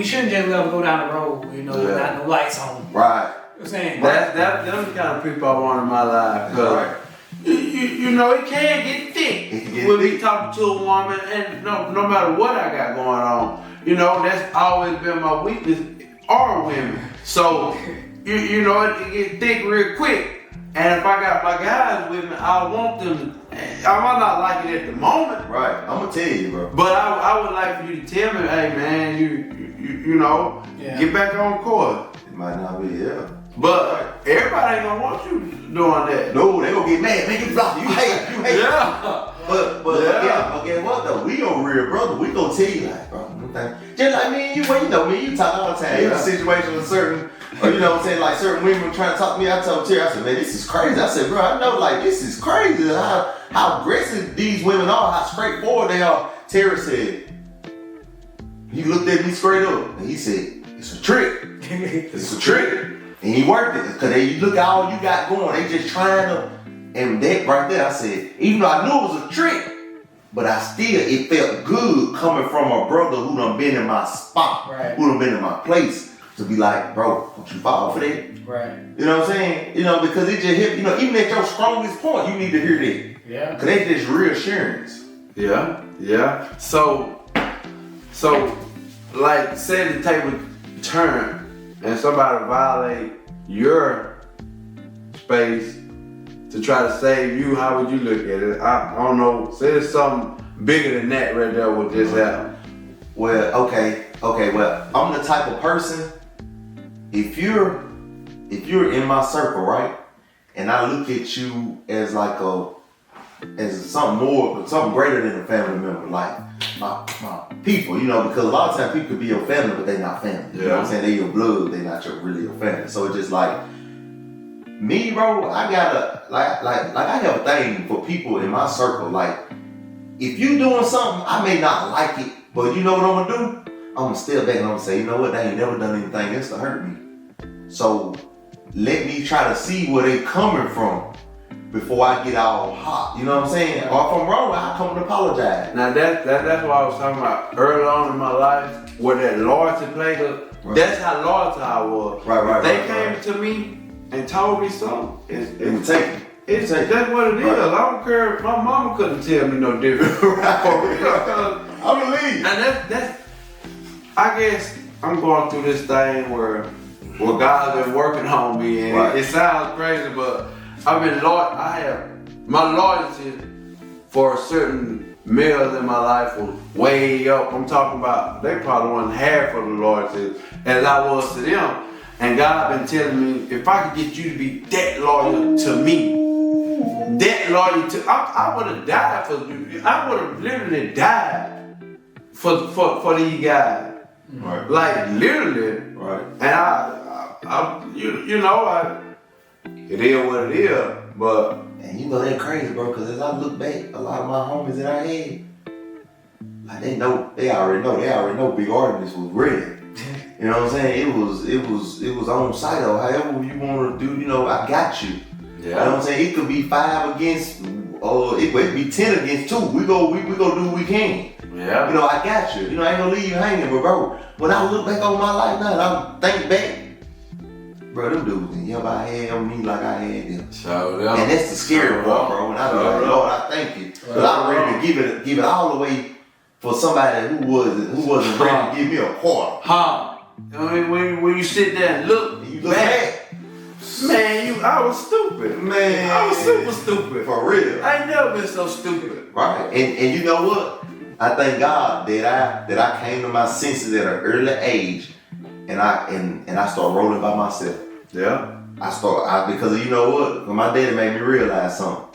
shouldn't just let him go down the road. Without no lights on. Right. You know what I'm saying? That's the kind of people I want in my life. Cause it can get thick when we talking to a woman, and no matter what I got going on, that's always been my weakness. Are women, so it get thick real quick. And if I got my guys with me, I want them. I might not like it at the moment. Right. I'm gonna tell you, bro. But I would like for you to tell me, hey man, get back on course. It might not be, yeah. But everybody ain't gonna want you doing that. No, they gonna get mad. Make it block. You hate. Yeah. But again, what though? We your real brother. We gonna tell you like, bro. Just like me and you, you talk all the time. In a situation with certain, like certain women trying to talk to me. I told Terry, I said, man, this is crazy. I said, bro, I know, like, this is crazy. How aggressive these women are, how straightforward they are. Terry said, he looked at me straight up and he said, it's a trick. It's a trick. And he worked it. Because you look at all you got going. They just trying to, and that right there, I said, even though I knew it was a trick, but it felt good coming from a brother who done been in my spot, right. Who done been in my place, to be like, bro, don't you fall for that? Right. You know what I'm saying? Because it just hit, even at your strongest point, you need to hear that. Yeah. Because that's just reassurance. Yeah. So, like, say the table turn and somebody violate your space to try to save you, how would you look at it? I don't know. Say there's something bigger than that right there would just happen. Well, okay. Well, I'm the type of person, if you're in my circle, right? And I look at you as like something greater than a family member, like my people, because a lot of times people could be your family, but they're not family. You know what I'm saying? They're your blood, they're not really your family. So it's just like, me, bro, I gotta, like I have a thing for people in my circle. Like, if you doing something, I may not like it, But you know what I'm gonna do? I'm gonna step back and I'm gonna say, you know what? They ain't never done anything else to hurt me. So let me try to see where they coming from before I get all hot. You know what I'm saying? Or if I'm wrong, I come and apologize. Now that's what I was talking about early on in my life, where that loyalty played. That's how loyal I was. Right, if they came to me and told me something, It would take it. that's what it is. Right. I don't care. My mama couldn't tell me no different. For real. I believe. And that's. I guess I'm going through this thing where God's been working on me, and Right. it sounds crazy, but I've been loyal. I have my loyalty for certain males in my life was way up. I'm talking about they probably wasn't half of the loyalty as I was to them. And God been telling me, if I could get you to be that loyal to me, that loyal to, I would have died for you. I would have literally died for these guys. Right. Like literally. Right. And it is what it is. But And you know that crazy, bro, because as I look back, a lot of my homies that I had, like they already know Big Artemis was ready. You know what I'm saying? It was on site or however you want to do, you know, I got you. You know what I'm saying? It could be 5 against, it could be 10 against 2. We go do what we can. yeah. You know, I got you. You know, I ain't gonna leave you hanging, but bro, when I look back on my life now and I think back, bro, them dudes didn't ever had on me like I had them. So And that's the scary part, bro. And I be like, Lord, I thank you. Because I'm ready to give it all away for somebody who wasn't ready to give me a quarter. I mean, when you sit there and look, And you look back, man, I was stupid. man. I was super stupid. For real. I ain't never been so stupid. Right. And you know what? I thank God that I came to my senses at an early age and I started rolling by myself. Yeah. Because you know what? When my daddy made me realize something.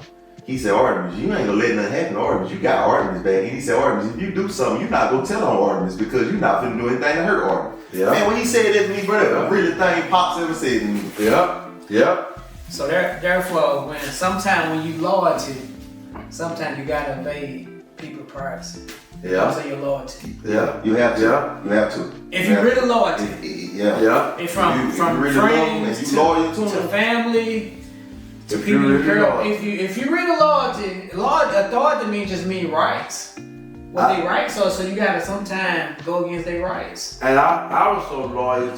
He said, Artemis, you ain't gonna let nothing happen to Artemis. You got Artemis back. And he said, Artemis, if you do something, you're not gonna tell on Artemis because you're not finna do anything to hurt Artemis. Yeah. Man, when he said that to me, bro, the really thing pops ever said to me. Yep. So therefore, when you loyalty, sometimes you gotta obey people's privacy. Because of your loyalty. Yeah. You have to. Yeah. You have to. If you really loyalty, Yeah. Yeah. if from If you really love them friends and you loyal to to them. family to If people you you really care. loyal. If you really loyalty, authority just mean rights. What they rights are, so you gotta sometimes go against their rights. And I was so loyal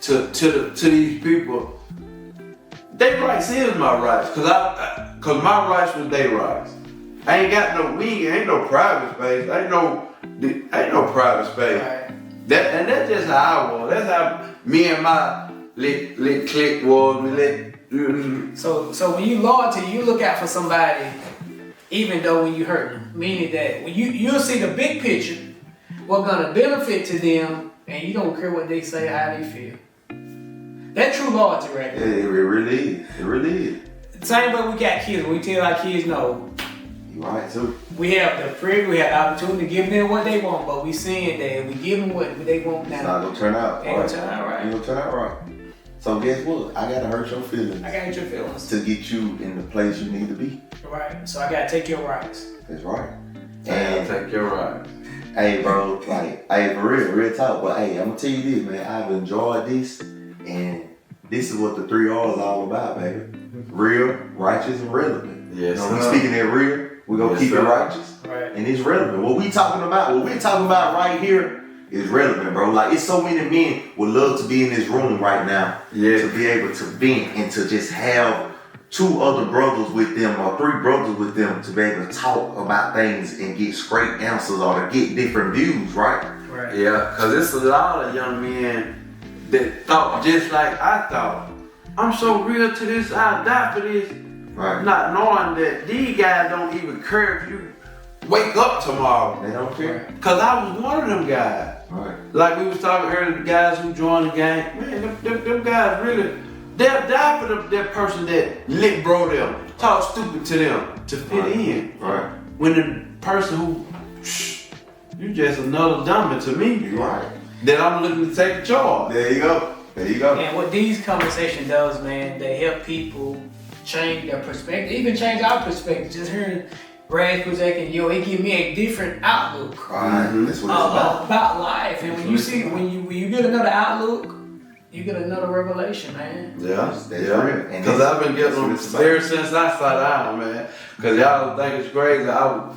to these people. They rights is my rights, cause my rights was their rights. I ain't got ain't no private space. Ain't no private space. Right. That's just how I was. That's how me and my lit clique was. So when you loyalty, you look out for somebody, even though when you hurt them. Meaning that when you'll see the big picture, what's gonna benefit to them, and you don't care what they say, how they feel. That true loyalty right Yeah, there. it really is. It really is. Same way we got kids. We tell our kids no. You right too. We have the privilege, we have the opportunity to give them what they want, but we seeing that if we give them what they want It's now, not gonna turn out. it ain't gonna turn out It right. ain't gonna turn out right. So guess what? I gotta hurt your feelings I got your feelings. to get you in the place you need to be. Right. So I gotta take your rights. That's right. And take your rights. Hey, bro, like, hey, for real talk. But hey, I'm gonna tell you this, man. I've enjoyed this, and this is what the 3 R's all about, baby. Real, righteous, and relevant. Yes, You know, we sir. speaking that real. We gonna Yes, keep it sir. righteous, Right. and it's relevant. What we're talking about right here is relevant, bro. Like, it's so many men would love to be in this room right now, Yeah. to be able to vent and to just have 2 other brothers with them or 3 brothers with them to be able to talk about things and get straight answers or to get different views, right? Right. Yeah, because it's a lot of young men that thought just like I thought. I'm so real to this, I'll die for this. Right. Not knowing that these guys don't even care if you wake up tomorrow. They don't care. Because I was one of them guys. Right. Like we was talking earlier, the guys who joined the gang, man, them guys really, they'll die for that person that lick bro them, talk stupid to them, to fit in. Right. When the person who, you just another dummy to me. You right. That I'm looking to take charge. There you go. There you go. And what these conversations does, man, they help people change their perspective, even change our perspective. Just hearing Raj projecting, it give me a different outlook Right. That's what it's about. about life. And when you see, when you get another outlook, you get another revelation, man. Yeah, That's yeah. real. And Because I've been that's getting what them it's about. ever since I started out, man. Because y'all think it's crazy. I was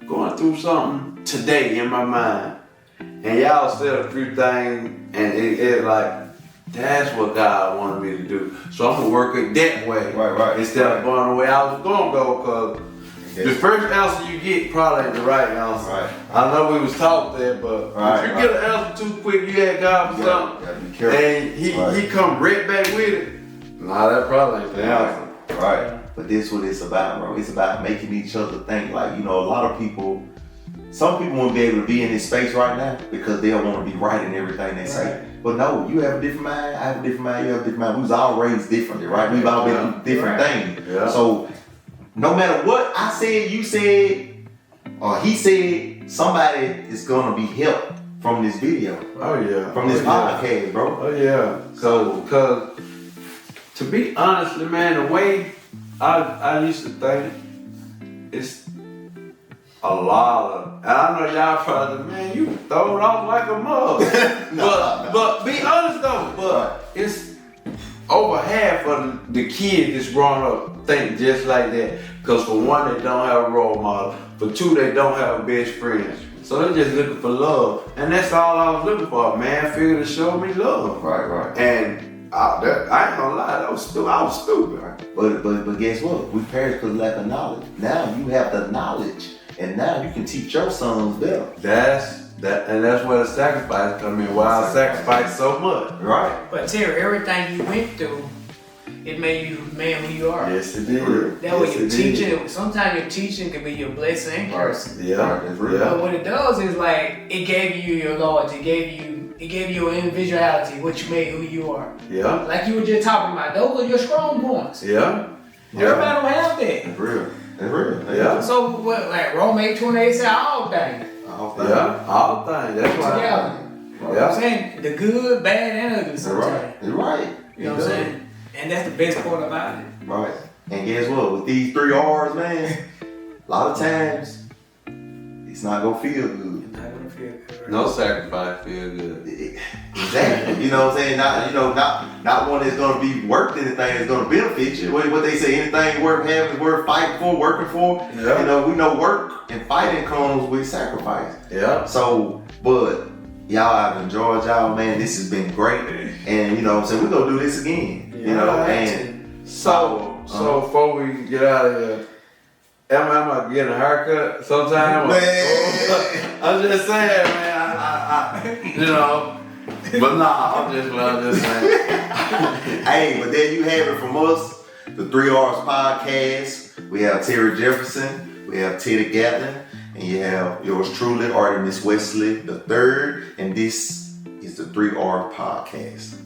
going through something today in my mind. And y'all said a few things, and it like, that's what God wanted me to do. So I'm going to work it that way. Right. Instead of going the way I was going to go, because the first answer you get probably ain't the right answer. Right. I know we was taught that, but Right, if you right. get an answer too quick, you had God for You something, gotta be careful. and he come right back with it. Nah, that probably ain't the answer. Right. But this what it's about, bro. It's about making each other think. Like, a lot of people, some people won't be able to be in this space right now because they don't want to be right in everything they say. But no, you have a different mind, I have a different mind, you have a different mind. We was all raised differently, right? We've all been through different things. Yeah. So no matter what I said, you said, or he said, somebody is gonna be helped from this video, Oh yeah. from this Oh, yeah. podcast, bro. Oh yeah. Cause to be honestly, man, the way I used to think, it's a lot of, and I know y'all probably, man, you throw it off like a mug. But be honest though, but it's over half of the kids that's growing up think just like that. Cause for one, they don't have a role model. For two, they don't have a best friend. So they're just looking for love. And that's all I was looking for, a man figure to show me love. Right. And I ain't gonna lie, I was stupid. But guess what? We perish because of lack of knowledge. Now you have the knowledge, and now you can teach your sons better. That's where the sacrifice come in. Why I sacrifice so much. Right. But Terry, everything you went through, it made you the man who you are. Yes, it did. That way Yes, you're it did. teaching. Sometimes your teaching can be your blessing and curse. Yeah. Right, that's real. Yeah. But what it does is like it gave you your knowledge. It gave you your individuality, what you made who you are. Yeah. Like you were just talking about, those are your strong points. Yeah. Everybody don't have that. That's real. That's real. Yeah. So what, like Romans 28 said, all things Yeah. All things. That's why. together. You know what Yeah. I'm saying? The good, bad, and ugly That's sometimes. right. That's right. You know what I'm saying? And that's the best part about it. Right. And guess what? With these 3 R's, man, a lot of times it's not gonna feel good. You're not gonna feel good. No sacrifice feel good. Exactly. You know what I'm saying? Not one that's gonna be worth anything that's gonna benefit you. What they say, anything worth having is worth fighting for, working for. Yeah. We know work and fighting comes with sacrifice. Yeah. So, but y'all, I've enjoyed y'all, man. This has been great. And you know what I'm saying, we're gonna do this again. And So before we get out of here, am I getting a haircut sometime? Man. I'm just saying, man. I but nah, I'm just saying. hey, but there you have it from us, the 3 R's podcast. We have Terry Jefferson, we have Teddy Gatlin, and you have yours truly, Artemis Wesley the third, and this is the 3 R podcast.